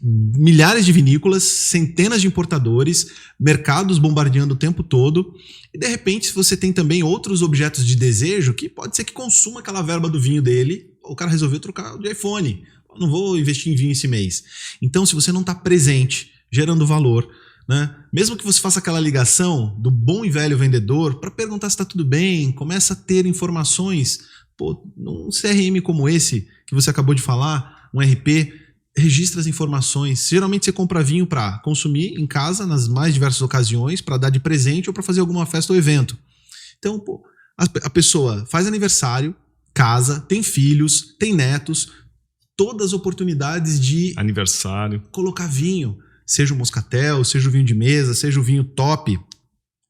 milhares de vinícolas, centenas de importadores, mercados bombardeando o tempo todo, e de repente se você tem também outros objetos de desejo que pode ser que consuma aquela verba do vinho dele, o cara resolveu trocar de iPhone, não vou investir em vinho esse mês. Então se você não está presente, gerando valor, né? Mesmo que você faça aquela ligação do bom e velho vendedor para perguntar se está tudo bem, começa a ter informações, num CRM como esse que você acabou de falar, um RP, registra as informações. Geralmente você compra vinho para consumir em casa nas mais diversas ocasiões, para dar de presente ou para fazer alguma festa ou evento. Então, a pessoa faz aniversário, casa, tem filhos, tem netos, todas as oportunidades de aniversário, colocar vinho, seja o moscatel, seja o vinho de mesa, seja o vinho top.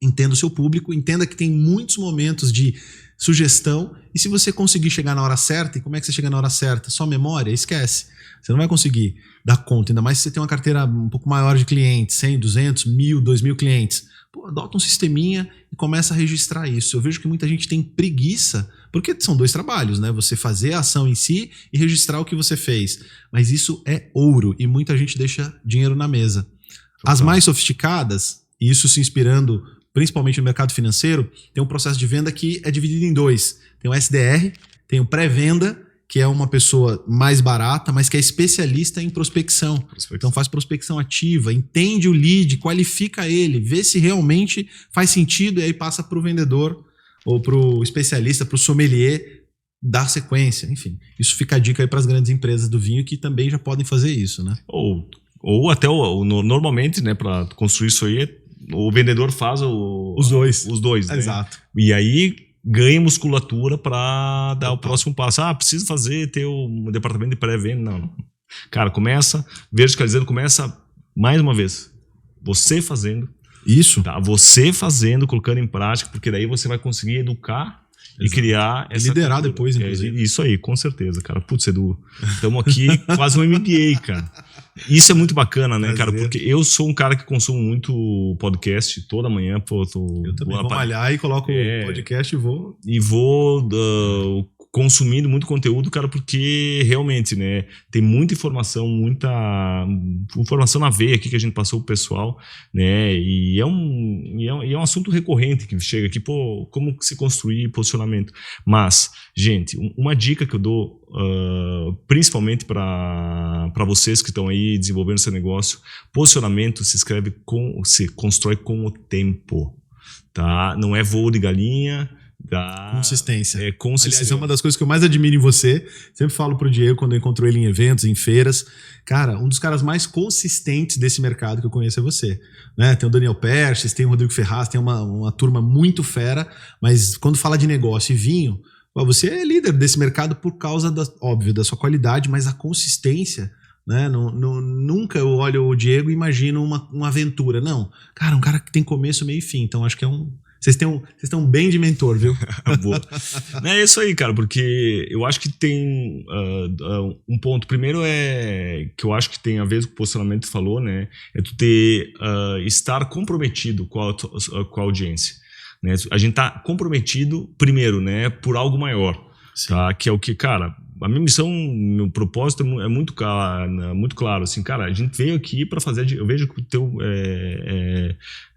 Entenda o seu público, entenda que tem muitos momentos de sugestão, e se você conseguir chegar na hora certa, e como é que você chega na hora certa? Só memória? Esquece. Você não vai conseguir dar conta, ainda mais se você tem uma carteira um pouco maior de clientes, 100, 200, 1.000, 2.000 clientes. Pô, adota um sisteminha e começa a registrar isso. Eu vejo que muita gente tem preguiça, porque são 2 trabalhos, né? Você fazer a ação em si e registrar o que você fez. Mas isso é ouro e muita gente deixa dinheiro na mesa. Total. As mais sofisticadas, e isso se inspirando principalmente no mercado financeiro, tem um processo de venda que é dividido em 2. Tem o SDR, tem o pré-venda, que é uma pessoa mais barata, mas que é especialista em prospecção. Então faz prospecção ativa, entende o lead, qualifica ele, vê se realmente faz sentido e aí passa para o vendedor ou para o especialista, para o sommelier, dar sequência. Enfim, isso fica a dica aí para as grandes empresas do vinho que também já podem fazer isso, né? Ou até normalmente, né, para construir isso aí, o vendedor faz os dois, né? Exato. E aí ganha musculatura para dar o próximo passo. Preciso ter um departamento de pré-venda. Não. Cara, começa verticalizando, começa mais uma vez. Você fazendo. Isso. Tá? Você fazendo, colocando em prática, porque daí você vai conseguir educar. Exato. E criar essa liderar cultura. Depois, inclusive. Isso aí, com certeza, cara. Putz, Edu, estamos aqui quase um MBA, cara. Isso é muito bacana, né, cara? Porque eu sou um cara que consumo muito podcast toda manhã. Eu também vou malhar e coloco o podcast e vou consumindo muito conteúdo, cara, porque realmente, né, tem muita informação na veia aqui que a gente passou pro pessoal, né, e é um assunto recorrente que chega aqui, pô, como se construir posicionamento. Mas, gente, uma dica que eu dou, principalmente para vocês que estão aí desenvolvendo seu negócio, posicionamento se constrói com o tempo, tá? Não é voo de galinha. Consistência. Consistência. Aliás, é uma das coisas que eu mais admiro em você. Sempre falo pro Diego quando eu encontro ele em eventos, em feiras. Cara, um dos caras mais consistentes desse mercado que eu conheço é você. Né? Tem o Daniel Perches, tem o Rodrigo Ferraz, tem uma turma muito fera. Mas quando fala de negócio e vinho, você é líder desse mercado por causa, óbvio, da sua qualidade, mas a consistência. Né? Nunca eu olho o Diego e imagino uma aventura. Não. Cara, um cara que tem começo, meio e fim. Então acho que vocês estão bem de mentor, viu? Boa. É isso aí, cara, porque eu acho que tem um ponto. Primeiro que eu acho que tem a ver com o posicionamento que tu falou, né? É tu estar comprometido com a audiência. Né? A gente tá comprometido, primeiro, né, por algo maior. Tá? Que é o que, cara, a minha missão, meu propósito é muito claro, assim, cara, a gente veio aqui para fazer, eu vejo que o teu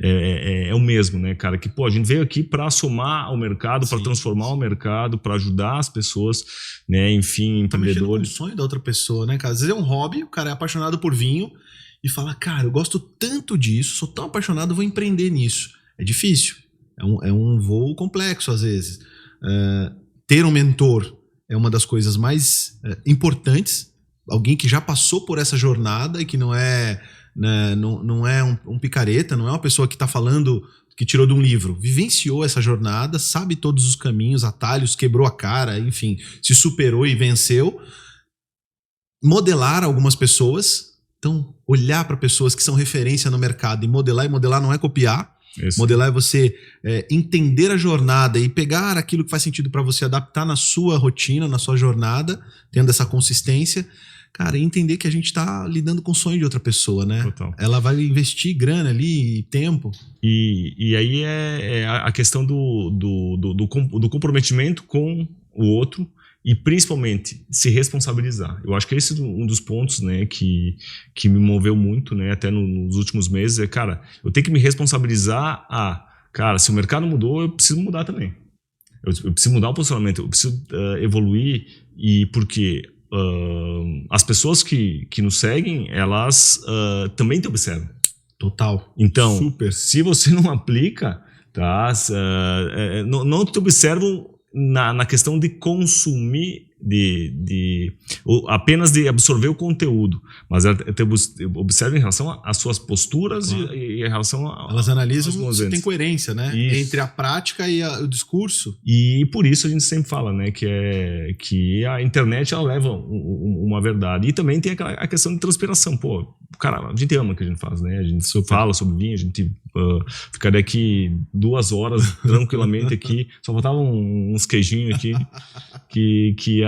é o mesmo, né, cara, que, pô, a gente veio aqui para somar ao mercado, para transformar o mercado, para ajudar as pessoas, né, enfim, empreendedores. É um sonho da outra pessoa, né, cara, às vezes é um hobby, o cara é apaixonado por vinho e fala, cara, eu gosto tanto disso, sou tão apaixonado, vou empreender nisso. É difícil, é um voo complexo às vezes. Ter um mentor é uma das coisas mais importantes, alguém que já passou por essa jornada e que não é, né, não é um picareta, não é uma pessoa que está falando, que tirou de um livro, vivenciou essa jornada, sabe todos os caminhos, atalhos, quebrou a cara, enfim, se superou e venceu. Modelar algumas pessoas, então olhar para pessoas que são referência no mercado e modelar não é copiar. Isso. Modelar é você entender a jornada e pegar aquilo que faz sentido para você, adaptar na sua rotina, na sua jornada, tendo essa consistência, cara, e entender que a gente está lidando com o sonho de outra pessoa, né? Total. Ela vai investir grana ali e tempo. E aí é a questão do comprometimento com o outro e principalmente se responsabilizar. Eu acho que esse é um dos pontos, né, que me moveu muito, né, até nos últimos meses, cara, eu tenho que me responsabilizar cara, se o mercado mudou, eu preciso mudar também. Eu preciso mudar o posicionamento, eu preciso evoluir, e porque as pessoas que nos seguem, elas também te observam. Total. Então, super. Se você não aplica, tá, não te observam na questão de consumir, apenas de absorver o conteúdo, mas observa em relação às suas posturas e em relação a... Elas analisam se tem coerência, né? Isso. Entre a prática e o discurso. E por isso a gente sempre fala, né, que a internet ela leva uma verdade. E também tem a questão de transpiração. Pô, cara, a gente ama o que a gente faz, né? A gente fala sobre vinho, a gente ficaria aqui 2 horas tranquilamente aqui. Só faltavam uns queijinhos aqui que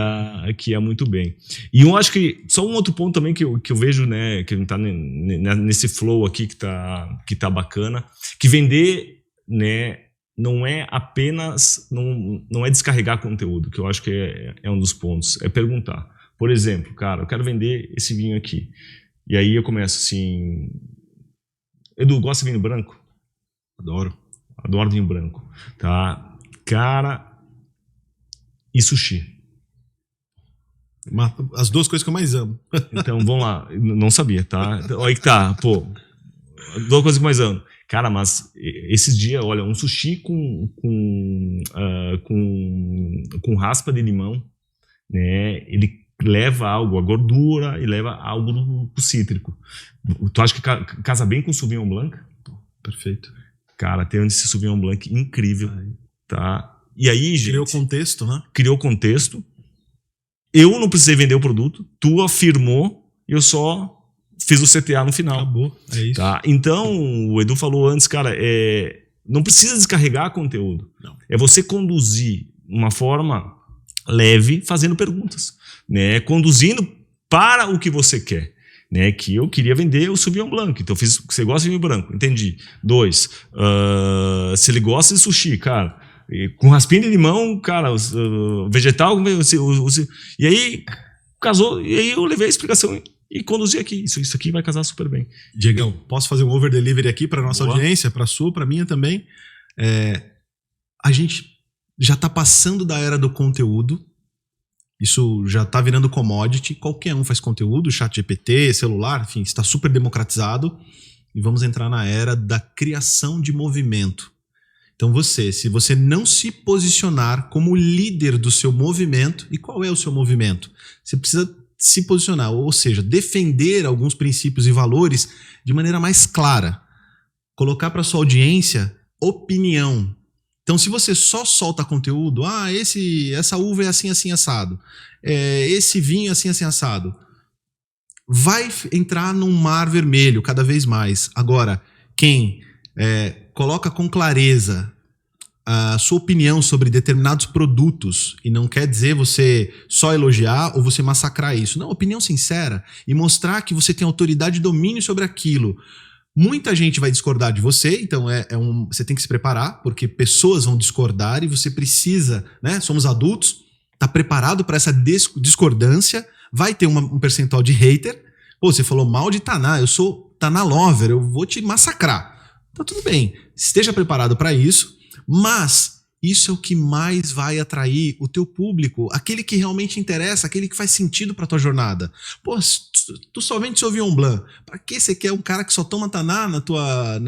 ia muito bem. E eu acho que só um outro ponto também que eu vejo, né, que a gente tá nesse flow aqui que tá bacana, que vender, né, não é apenas, não é descarregar conteúdo, que eu acho que é um dos pontos, é perguntar. Por exemplo, cara, eu quero vender esse vinho aqui. E aí eu começo assim, Edu, gosta de vinho branco? Adoro vinho branco, tá? Cara, e sushi? As 2 coisas que eu mais amo. Então, vamos lá. Não sabia, tá? Olha aí que tá, pô. 2 coisas que eu mais amo. Cara, mas esses dias, olha, um sushi com raspa de limão, né? Ele leva algo, a gordura, e leva algo do cítrico. Tu acha que casa bem com Sauvignon Blanc? Perfeito. Cara, tem esse Sauvignon Blanc incrível, tá? E aí, gente... Criou contexto, né? Criou contexto. Eu não precisei vender o produto, tu afirmou e eu só fiz o CTA no final. Acabou, é isso. Tá? Então, o Edu falou antes, cara, não precisa descarregar conteúdo. Não. É você conduzir uma forma leve, fazendo perguntas, né? Conduzindo para o que você quer. Né, que eu queria vender o Sauvignon Blanc, então eu fiz, você gosta de vinho branco, entendi. 2, se ele gosta de sushi, cara, com raspinha de limão, cara, vegetal, e aí casou, e aí eu levei a explicação e conduzi aqui, isso aqui vai casar super bem. Diegão, posso fazer um over delivery aqui para nossa audiência, para a sua, para a minha também. A gente já está passando da era do conteúdo. Isso já está virando commodity, qualquer um faz conteúdo, ChatGPT, celular, enfim, está super democratizado e vamos entrar na era da criação de movimento. Então se você não se posicionar como líder do seu movimento, e qual é o seu movimento? Você precisa se posicionar, ou seja, defender alguns princípios e valores de maneira mais clara, colocar para sua audiência opinião. Então, se você só solta conteúdo, essa uva é assim, assim, assado, esse vinho é assim, assim, assado, vai entrar num mar vermelho cada vez mais. Agora, quem coloca com clareza a sua opinião sobre determinados produtos, e não quer dizer você só elogiar ou você massacrar isso. Não, opinião sincera e mostrar que você tem autoridade e domínio sobre aquilo. Muita gente vai discordar de você, então você tem que se preparar, porque pessoas vão discordar e você precisa, né? Somos adultos, tá preparado para essa discordância, vai ter um percentual de hater. Pô, você falou mal de Taná, eu sou Taná Lover, eu vou te massacrar. Tá tudo bem, esteja preparado para isso, mas isso é o que mais vai atrair o teu público, aquele que realmente interessa, aquele que faz sentido para tua jornada. Pô, tu só vende Sauvignon Blanc, para que você quer um cara que só toma Taná na tua...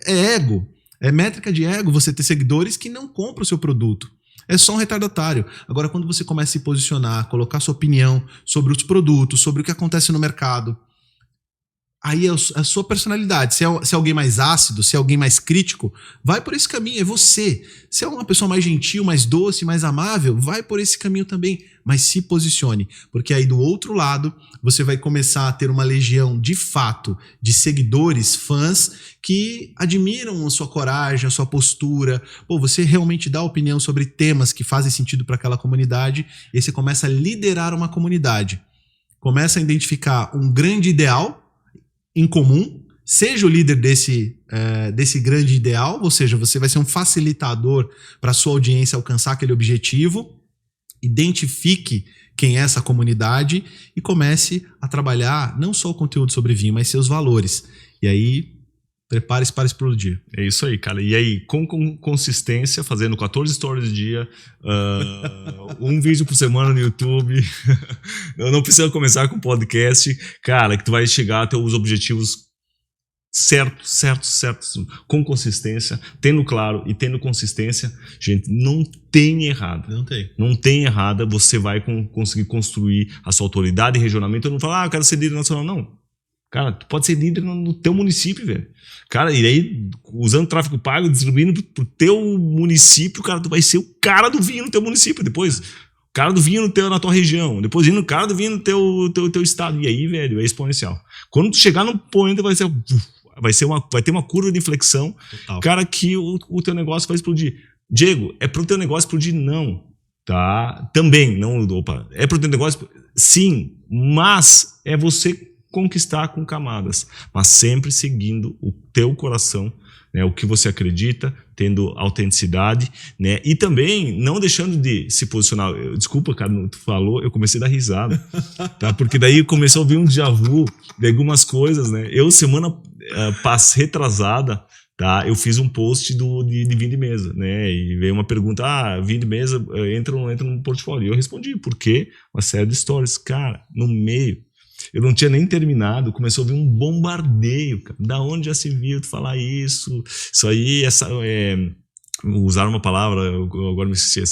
É ego, é métrica de ego você ter seguidores que não compram o seu produto. É só um retardatário. Agora, quando você começa a se posicionar, colocar sua opinião sobre os produtos, sobre o que acontece no mercado, aí é a sua personalidade. Se é alguém mais ácido, se é alguém mais crítico, vai por esse caminho, é você. Se é uma pessoa mais gentil, mais doce, mais amável, vai por esse caminho também, mas se posicione, porque aí do outro lado você vai começar a ter uma legião de fato de seguidores, fãs, que admiram a sua coragem, a sua postura. Pô, você realmente dá opinião sobre temas que fazem sentido para aquela comunidade, e aí você começa a liderar uma comunidade. Começa a identificar um grande ideal em comum, seja o líder desse grande ideal, ou seja, você vai ser um facilitador para a sua audiência alcançar aquele objetivo, identifique quem é essa comunidade e comece a trabalhar não só o conteúdo sobre vinho, mas seus valores. E aí, prepare-se para explodir. É isso aí, cara. E aí, com consistência, fazendo 14 stories de dia, um vídeo por semana no YouTube, não precisa começar com podcast, cara, que tu vai chegar a ter os objetivos certo, com consistência, tendo claro e tendo consistência, gente, não tem errado. Não tem errada, você vai conseguir construir a sua autoridade e regionamento. Eu não falo, eu quero ser líder nacional, não. Cara, tu pode ser líder no teu município, velho. Cara, e aí, usando tráfego pago, distribuindo pro teu município, cara, tu vai ser o cara do vinho no teu município depois. O cara do vinho na tua região. Depois o cara do vinho no teu estado. E aí, velho, é exponencial. Quando tu chegar no ponto, vai ter uma curva de inflexão. Total. Cara, que o teu negócio vai explodir. Diego, é pro teu negócio explodir? Não. Tá? Também, não, é pro teu negócio? Sim, mas é você conquistar com camadas, mas sempre seguindo o teu coração, né, o que você acredita, tendo autenticidade, né, e também não deixando de se posicionar. Desculpa, cara, tu falou, eu comecei a dar risada, tá? Porque daí começou a vir um déjà vu de algumas coisas, né? Eu, semana retrasada, tá? Eu fiz um post de vinho de mesa, né? E veio uma pergunta, vinho de mesa entra no portfólio. E eu respondi, por quê? Uma série de stories. Cara, no meio, eu não tinha nem terminado, começou a vir um bombardeio, cara. Da onde já se viu tu falar isso? Isso aí usar uma palavra, agora me esqueci,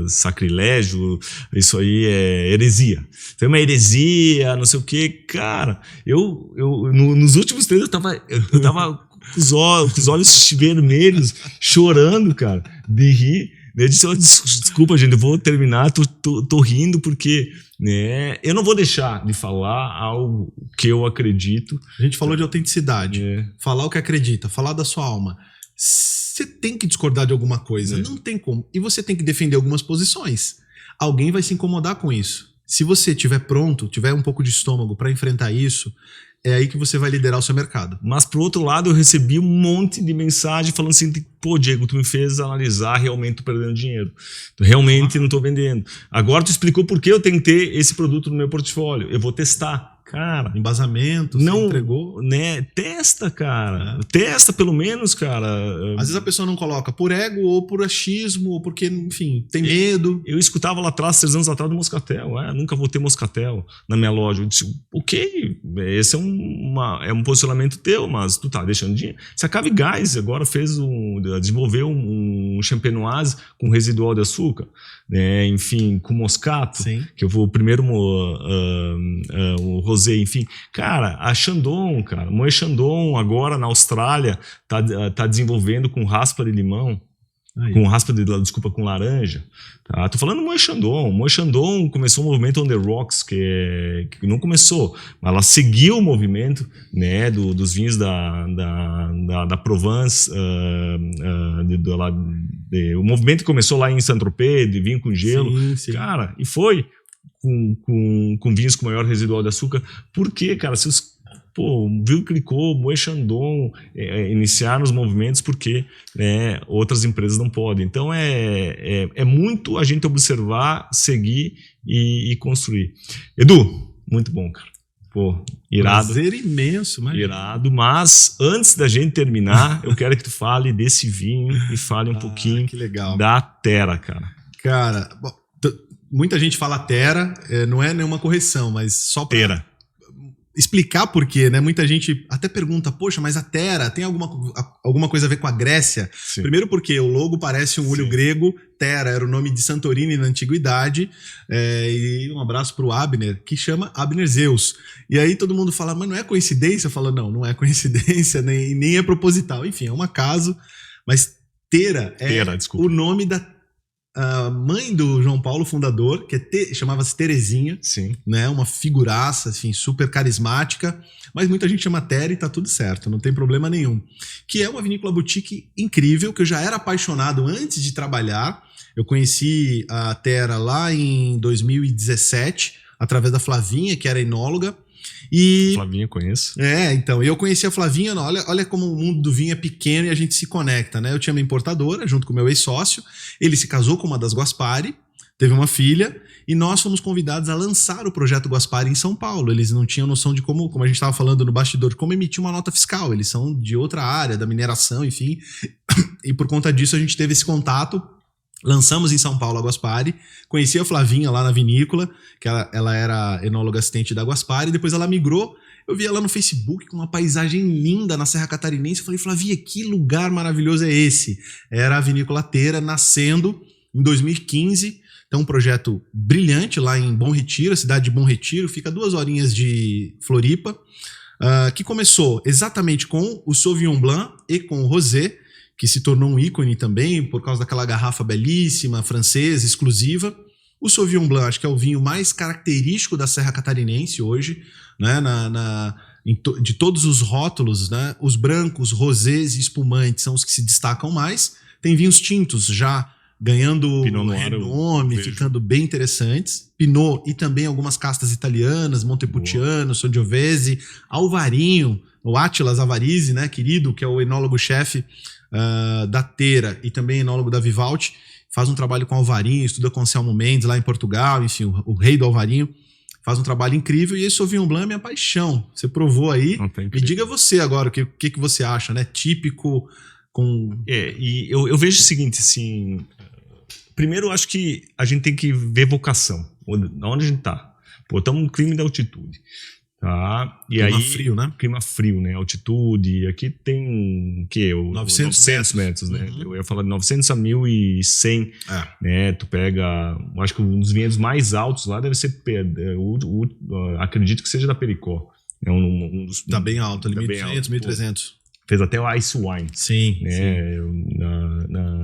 sacrilégio, isso aí é heresia. Foi uma heresia, não sei o quê. Cara, nos últimos treinos eu tava com os olhos vermelhos, chorando, cara, de rir. Eu disse, desculpa, gente, eu vou terminar, tô rindo porque, né, eu não vou deixar de falar algo que eu acredito. A gente falou de autenticidade, falar o que acredita, falar da sua alma. Você tem que discordar de alguma coisa, não tem como. E você tem que defender algumas posições. Alguém vai se incomodar com isso. Se você estiver pronto, tiver um pouco de estômago para enfrentar isso, é aí que você vai liderar o seu mercado. Mas, por outro lado, eu recebi um monte de mensagem falando assim, pô, Diego, tu me fez analisar, realmente tô perdendo dinheiro. Realmente não tô vendendo. Agora tu explicou por que eu tenho que ter esse produto no meu portfólio. Eu vou testar. Cara, embasamento, não você entregou. Né? Testa, cara. Testa pelo menos, cara. Às vezes a pessoa não coloca por ego ou por achismo, ou porque, enfim, tem medo. Eu escutava lá atrás, 3 anos atrás, do Moscatel. Nunca vou ter Moscatel na minha loja. Eu disse, ok, esse é um posicionamento teu, mas tu tá deixando dinheiro. Se a Cave Gás agora desenvolveu um champenoise com residual de açúcar, né? Enfim, com moscato, sim, que eu vou primeiro o rosé, enfim. Cara, a Chandon, cara, Moët Chandon agora na Austrália tá desenvolvendo com raspa de limão, com laranja. Tá? Tô falando Moët Chandon. Moët Chandon começou o movimento On The Rocks, que não começou, mas ela seguiu o movimento, né, dos vinhos da Provence, o movimento começou lá em Saint-Tropez, de vinho com gelo. Sim. Cara, e foi com vinhos com maior residual de açúcar. Por quê, cara? Se os viu, clicou, Moët Chandon iniciaram os movimentos porque, né, outras empresas não podem. Então é muito a gente observar, seguir e construir. Edu, muito bom, cara. Pô, irado. Prazer imenso, mas... Irado, mas antes da gente terminar, eu quero que tu fale desse vinho e fale um pouquinho que legal. Da Terra, cara. Cara, muita gente fala Terra, não é nenhuma correção, mas só para... Terra. Explicar por quê, né? Muita gente até pergunta, poxa, mas a Terra tem alguma coisa a ver com a Grécia? Sim. Primeiro porque o logo parece um olho grego, Terra era o nome de Santorini na antiguidade, e um abraço pro Abner, que chama Abner Zeus. E aí todo mundo fala, mas não é coincidência? Eu falo, não é coincidência, nem é proposital. Enfim, é um acaso, mas Terra o nome da a mãe do João Paulo, fundador, que chamava-se Terezinha, sim, né, uma figuraça, assim, super carismática, mas muita gente chama Terra e tá tudo certo, não tem problema nenhum. Que é uma vinícola boutique incrível, que eu já era apaixonado antes de trabalhar. Eu conheci a Terra lá em 2017, através da Flavinha, que era enóloga. Flavinha, conheço. Então, eu conheci a Flavinha, olha como o mundo do vinho é pequeno e a gente se conecta, né? Eu tinha uma importadora, junto com o meu ex-sócio, ele se casou com uma das Guaspari, teve uma filha, e nós fomos convidados a lançar o projeto Guaspari em São Paulo. Eles não tinham noção de como a gente estava falando no bastidor, como emitir uma nota fiscal, eles são de outra área, da mineração, enfim, e por conta disso a gente teve esse contato. Lançamos em São Paulo a Guaspari, conheci a Flavinha lá na vinícola, que ela era enóloga assistente da Guaspari, depois ela migrou, Eu via lá no Facebook com uma paisagem linda na Serra Catarinense. Eu falei, Flavia, que lugar maravilhoso é esse? Era a Vinícola Teira, nascendo em 2015. Então, um projeto brilhante lá em Bom Retiro, a cidade de Bom Retiro, fica a 2 horinhas de Floripa, que começou exatamente com o Sauvignon Blanc e com o Rosé, que se tornou um ícone também, por causa daquela garrafa belíssima, francesa, exclusiva. O Sauvignon Blanc, acho que é o vinho mais característico da Serra Catarinense hoje, né? De todos os rótulos, né? Os brancos, rosés e espumantes são os que se destacam mais. Tem vinhos tintos já ganhando renome, ficando bem interessantes. Pinot e também algumas castas italianas, Montepulciano, Sangiovese, Alvarinho, o Attilas Alvarisi, né, querido, que é o enólogo-chefe da Teira e também enólogo da Vivaldi, faz um trabalho com Alvarinho, estuda com Anselmo Mendes lá em Portugal, enfim, o rei do Alvarinho, faz um trabalho incrível. E esse Sauvignon Blanc é minha paixão. Você provou aí. Me diga você agora o que você acha, né? Típico com... E eu vejo o seguinte, assim... Primeiro, eu acho que a gente tem que ver vocação. Onde a gente tá. Pô, estamos no clima da altitude. Tá? E clima aí, frio, né? Clima frio, né? Altitude. Aqui tem o quê? 900 metros, né? Uhum. Eu ia falar de 900 a 1100. Né? Tu pega... Acho que um dos vinhedos mais altos lá deve ser... acredito que seja da Pericó. Tá bem alto, ali 1.200, 1.300. Fez até o Ice Wine. Sim. Né? Sim.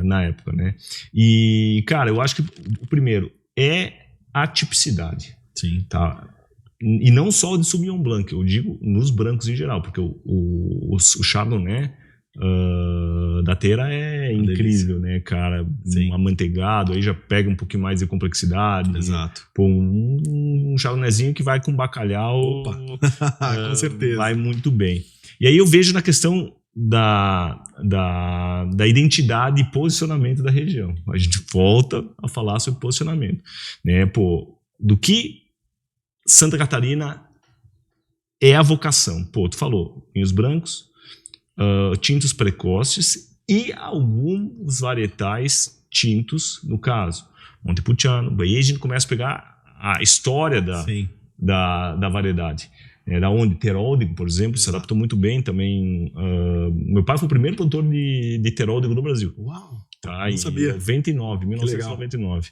Na época, né? E, cara, eu acho que o primeiro é a tipicidade. Sim. Tá? E não só de Sauvignon Blanc, eu digo nos brancos em geral, porque o Chardonnay da Teira é incrível, né, cara? Sim. Um amanteigado, aí já pega um pouquinho mais de complexidade. Exato. Pô, um chardonnayzinho que vai com bacalhau. Opa. Com certeza. Vai muito bem. E aí eu vejo na questão da identidade e posicionamento da região. A gente volta a falar sobre posicionamento, né? Pô, do que Santa Catarina é a vocação. Pô, tu falou, vinhos brancos, tintos precoces e alguns varietais tintos, no caso, Montepulciano. Aí a gente começa a pegar a história da variedade. Da onde Teróldego, por exemplo, se adaptou muito bem também. Meu pai foi o primeiro produtor de Teróldego no Brasil. Uau! Tá, não sabia. 1999.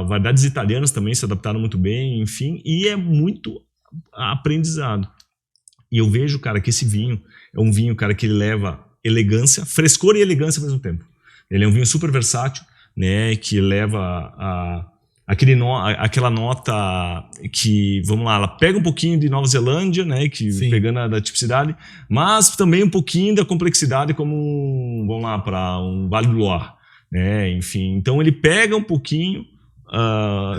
Variedades italianas também se adaptaram muito bem, enfim, e é muito aprendizado. E eu vejo, cara, que esse vinho é um vinho, cara, que ele leva elegância, frescor e elegância ao mesmo tempo. Ele é um vinho super versátil, né, que leva aquela nota que, vamos lá, ela pega um pouquinho de Nova Zelândia, né, pegando da tipicidade, mas também um pouquinho da complexidade, como, vamos lá, para um Vale do Loire, né, enfim. Então ele pega um pouquinho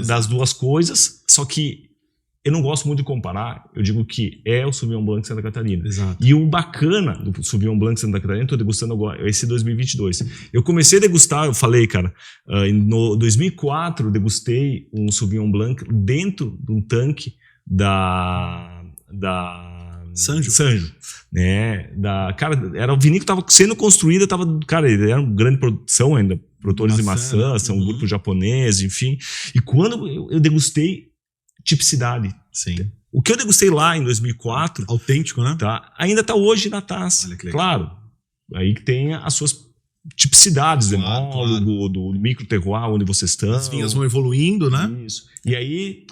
das duas coisas, só que eu não gosto muito de comparar, eu digo que é o Sauvignon Blanc de Santa Catarina. Exato. E o bacana do Sauvignon Blanc de Santa Catarina, estou degustando agora, esse 2022. Eu comecei a degustar, eu falei, cara, no 2004 eu degustei um Sauvignon Blanc dentro de um tanque da Sanjo. Né? Cara, era o vinícola que estava sendo construída, cara, ele era uma grande produção ainda, produtores de maçã, são um grupo japonês, enfim. E quando eu degustei tipicidade. Sim. O que eu degustei lá em 2004... Autêntico, né? Tá, ainda está hoje na taça. Olha que legal. Claro, aí que tem as suas tipicidades, claro. do micro terroir onde vocês estão. As vinhas vão evoluindo, né? Isso. E aí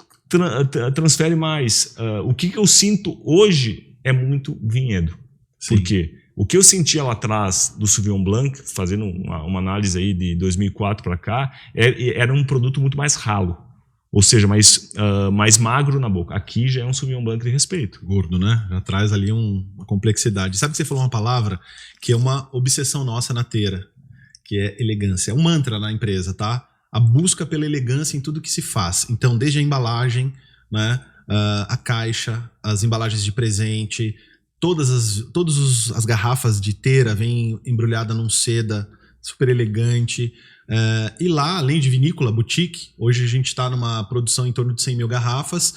transfere mais. O que eu sinto hoje é muito vinhedo. Sim. Por quê? O que eu sentia lá atrás do Sauvignon Blanc, fazendo uma análise aí de 2004 para cá, era um produto muito mais ralo. Ou seja, mais magro na boca. Aqui já é um Sauvignon Blanc de respeito. Gordo, né? Já traz ali uma complexidade. Sabe que você falou uma palavra que é uma obsessão nossa na Teira, que é elegância. É um mantra na empresa, tá? A busca pela elegância em tudo que se faz. Então, desde a embalagem, né? A caixa, as embalagens de presente, todas as garrafas de Teira vêm embrulhada num seda super elegante. E lá, além de vinícola, boutique, hoje a gente está numa produção em torno de 100 mil garrafas.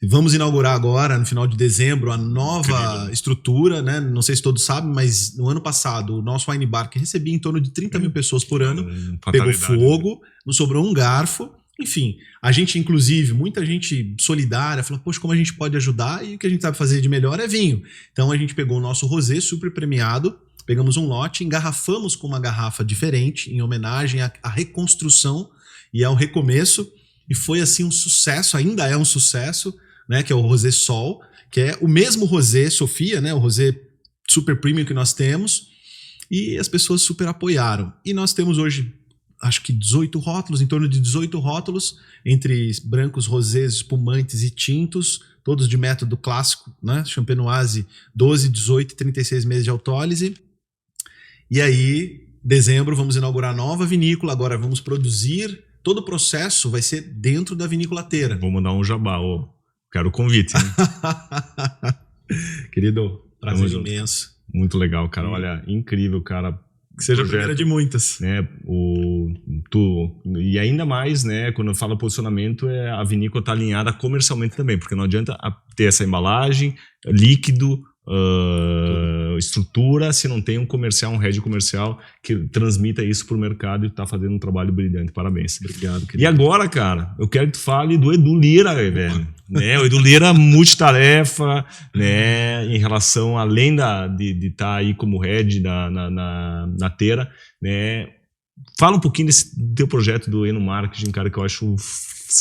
Vamos inaugurar agora, no final de dezembro, a nova estrutura, né? Não sei se todos sabem, mas no ano passado, o nosso wine bar, que recebia em torno de 30 mil pessoas por ano, pegou fogo, não sobrou um garfo. Enfim, a gente, inclusive, muita gente solidária, falou, poxa, como a gente pode ajudar? E o que a gente sabe fazer de melhor é vinho. Então a gente pegou o nosso rosé super premiado, pegamos um lote, engarrafamos com uma garrafa diferente, em homenagem à reconstrução e ao recomeço, e foi assim um sucesso, ainda é um sucesso, né, que é o Rosé Sol, que é o mesmo Rosé Sofia, né, o Rosé super premium que nós temos, e as pessoas super apoiaram. E nós temos hoje, acho que 18 rótulos, em torno de 18 rótulos, entre brancos, rosés, espumantes e tintos, todos de método clássico, né, Champenoise, 12, 18 e 36 meses de autólise. E aí, dezembro, vamos inaugurar a nova vinícola, agora vamos produzir, todo o processo vai ser dentro da vinícola Tera. Vou mandar um jabá, quero o convite. Querido, prazer imenso. Muito legal, cara, olha, incrível, cara. Que seja a primeira de muitas. Né, e ainda mais, né, quando eu falo posicionamento, a vinícola tá alinhada comercialmente também, porque não adianta ter essa embalagem, líquido, estrutura, se não tem um comercial, um head comercial que transmita isso pro mercado e tá fazendo um trabalho brilhante. Parabéns. Obrigado, querido. E agora, cara, eu quero que tu fale do Edu Lira, velho. Né, o Edu Lira multitarefa, né, em relação, além de estar aí como head na Tera, né. Fala um pouquinho desse teu projeto do Enomarketing, cara, que eu acho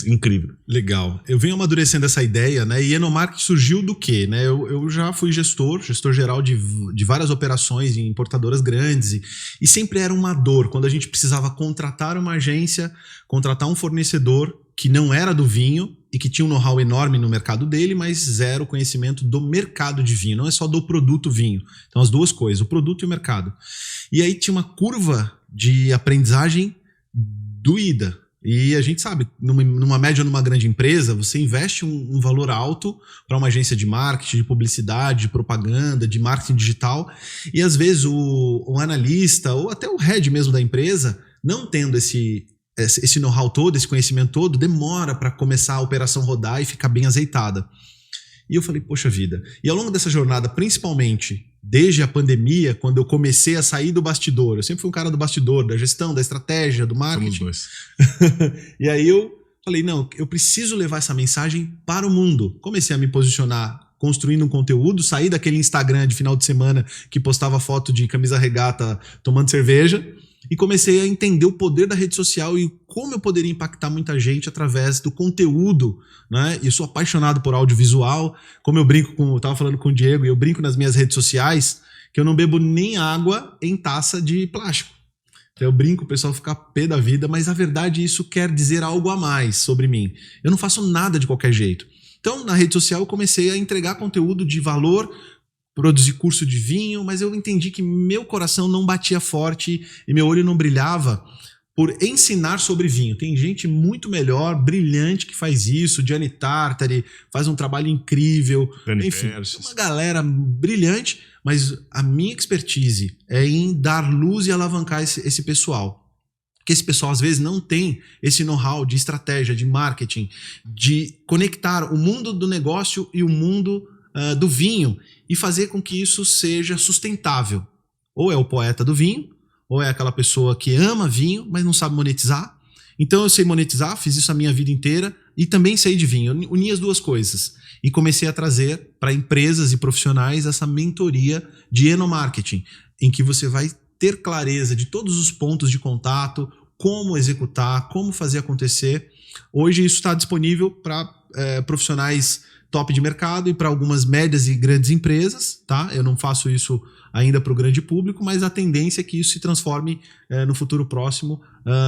incrível. Legal. Eu venho amadurecendo essa ideia, né? E Enomarketing surgiu do quê? Né? Eu já fui gestor geral de várias operações em importadoras grandes e sempre era uma dor quando a gente precisava contratar uma agência, contratar um fornecedor que não era do vinho e que tinha um know-how enorme no mercado dele, mas zero conhecimento do mercado de vinho, não é só do produto vinho. Então as duas coisas, o produto e o mercado. E aí tinha uma curva de aprendizagem doída. E a gente sabe, numa média ou numa grande empresa, você investe um valor alto para uma agência de marketing, de publicidade, de propaganda, de marketing digital, e às vezes o analista ou até o head mesmo da empresa, não tendo esse know-how todo, esse conhecimento todo, demora para começar a operação rodar e ficar bem azeitada. E eu falei, poxa vida. E ao longo dessa jornada, principalmente desde a pandemia, quando eu comecei a sair do bastidor, eu sempre fui um cara do bastidor, da gestão, da estratégia, do marketing. Somos dois. E aí eu falei, não, eu preciso levar essa mensagem para o mundo. Comecei a me posicionar construindo um conteúdo, saí daquele Instagram de final de semana que postava foto de camisa regata tomando cerveja e comecei a entender o poder da rede social e como eu poderia impactar muita gente através do conteúdo, né? Eu sou apaixonado por audiovisual, como eu estava falando com o Diego, e eu brinco nas minhas redes sociais que eu não bebo nem água em taça de plástico. Então eu brinco, o pessoal fica pé da vida, mas na verdade isso quer dizer algo a mais sobre mim. Eu não faço nada de qualquer jeito. Então na rede social eu comecei a entregar conteúdo de valor, produzir curso de vinho, mas eu entendi que meu coração não batia forte e meu olho não brilhava por ensinar sobre vinho. Tem gente muito melhor, brilhante, que faz isso. Gianni Tartari faz um trabalho incrível. Enfim, uma galera brilhante, mas a minha expertise é em dar luz e alavancar esse pessoal. Porque esse pessoal às vezes não tem esse know-how de estratégia, de marketing, de conectar o mundo do negócio e o mundo do vinho e fazer com que isso seja sustentável. Ou é o poeta do vinho, ou é aquela pessoa que ama vinho, mas não sabe monetizar. Então eu sei monetizar, fiz isso a minha vida inteira e também sei de vinho. Eu uni as duas coisas e comecei a trazer para empresas e profissionais essa mentoria de enomarketing, em que você vai ter clareza de todos os pontos de contato, como executar, como fazer acontecer. Hoje isso está disponível para profissionais top de mercado e para algumas médias e grandes empresas, tá? Eu não faço isso ainda para o grande público, mas a tendência é que isso se transforme no futuro próximo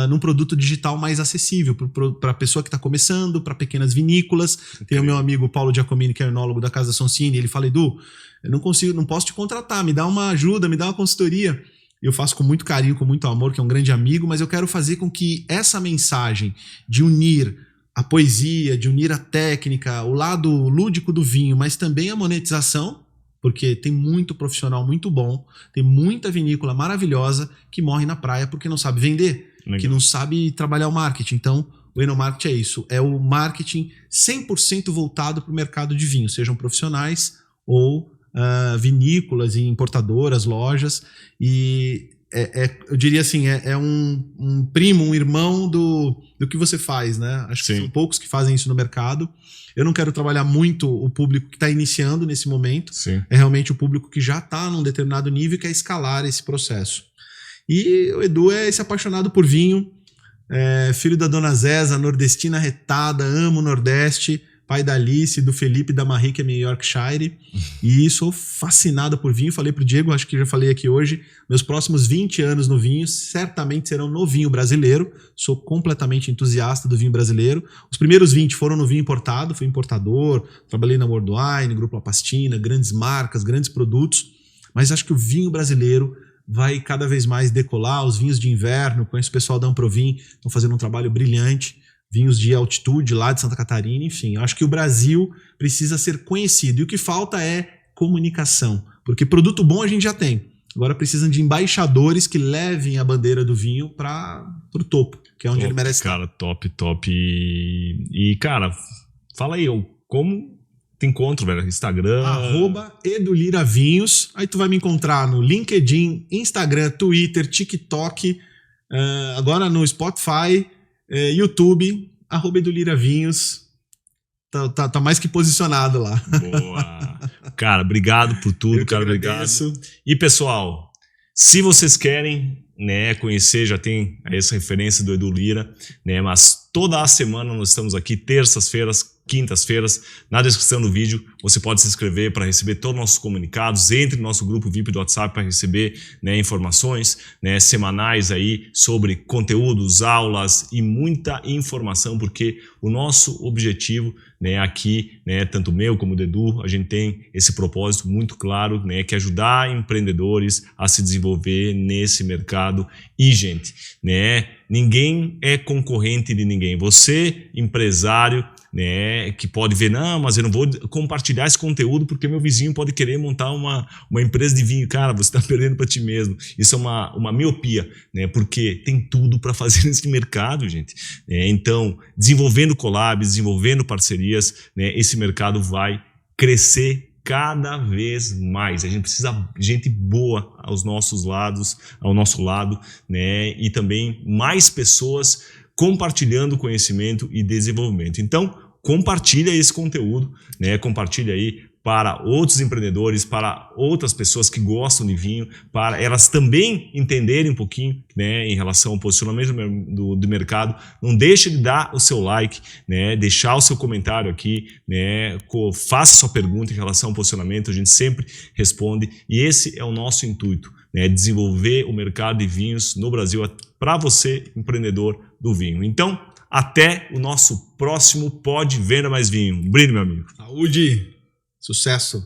num produto digital mais acessível para a pessoa que está começando, para pequenas vinícolas. Okay. Tem o meu amigo Paulo Giacomini, que é enólogo da Casa Sonsini, ele fala, Edu, eu não posso te contratar, me dá uma ajuda, me dá uma consultoria. Eu faço com muito carinho, com muito amor, que é um grande amigo, mas eu quero fazer com que essa mensagem de unir a poesia, de unir a técnica, o lado lúdico do vinho, mas também a monetização, porque tem muito profissional muito bom, tem muita vinícola maravilhosa que morre na praia porque não sabe vender, legal, que não sabe trabalhar o marketing. Então, o enomarketing é isso, é o marketing 100% voltado para o mercado de vinho, sejam profissionais ou vinícolas e importadoras, lojas, e eu diria assim, é um primo, um irmão do que você faz, né? Acho que Sim. são poucos que fazem isso no mercado. Eu não quero trabalhar muito o público que está iniciando nesse momento. Sim. É realmente o público que já está num determinado nível e quer escalar esse processo. E o Edu é esse apaixonado por vinho, filho da Dona Zéza, nordestina retada, amo o Nordeste, pai da Alice, do Felipe e da Marie, que é minha Yorkshire, e sou fascinado por vinho. Falei pro Diego, acho que já falei aqui hoje, meus próximos 20 anos no vinho certamente serão no vinho brasileiro. Sou completamente entusiasta do vinho brasileiro. Os primeiros 20 foram no vinho importado, fui importador, trabalhei na World Wine, Grupo La Pastina, grandes marcas, grandes produtos, mas acho que o vinho brasileiro vai cada vez mais decolar. Os vinhos de inverno, conheço o pessoal da Amprovin, estão fazendo um trabalho brilhante. Vinhos de altitude lá de Santa Catarina, enfim. Eu acho que o Brasil precisa ser conhecido. E o que falta é comunicação. Porque produto bom a gente já tem. Agora precisam de embaixadores que levem a bandeira do vinho para o topo, que é onde ele merece estar. Cara, top. E, cara, fala aí, como te encontro, velho? Instagram... @EduLiraVinhos. Aí tu vai me encontrar no LinkedIn, Instagram, Twitter, TikTok, agora no Spotify... YouTube, @EduLiraVinhos, tá mais que posicionado lá. Boa! Cara, obrigado por tudo, cara, obrigado. E pessoal, se vocês querem, né, conhecer, já tem essa referência do Edu Lira, né, mas toda a semana nós estamos aqui, terças-feiras, quintas-feiras, na descrição do vídeo você pode se inscrever para receber todos os nossos comunicados, entre no nosso grupo VIP do WhatsApp para receber, né, informações, né, semanais aí sobre conteúdos, aulas e muita informação, porque o nosso objetivo, né, aqui, né, tanto meu como do Edu, a gente tem esse propósito muito claro, né, que é ajudar empreendedores a se desenvolver nesse mercado. E, gente, né, ninguém é concorrente de ninguém. Você, empresário, né, que pode ver, não, mas eu não vou compartilhar esse conteúdo porque meu vizinho pode querer montar uma empresa de vinho. Cara, você está perdendo para ti mesmo. Isso é uma miopia, né, porque tem tudo para fazer nesse mercado, gente. Então, desenvolvendo collabs, desenvolvendo parcerias, né, esse mercado vai crescer cada vez mais. A gente precisa de gente boa ao nosso lado, né, e também mais pessoas compartilhando conhecimento e desenvolvimento. Então, compartilha esse conteúdo, né? Compartilha aí para outros empreendedores, para outras pessoas que gostam de vinho, para elas também entenderem um pouquinho, né, em relação ao posicionamento do mercado. Não deixe de dar o seu like, né, deixar o seu comentário aqui, né, faça sua pergunta em relação ao posicionamento, a gente sempre responde, e esse é o nosso intuito, né, desenvolver o mercado de vinhos no Brasil para você, empreendedor do vinho. Então, até o nosso próximo Pod Venda Mais Vinho. Um brinde, meu amigo. Saúde, sucesso.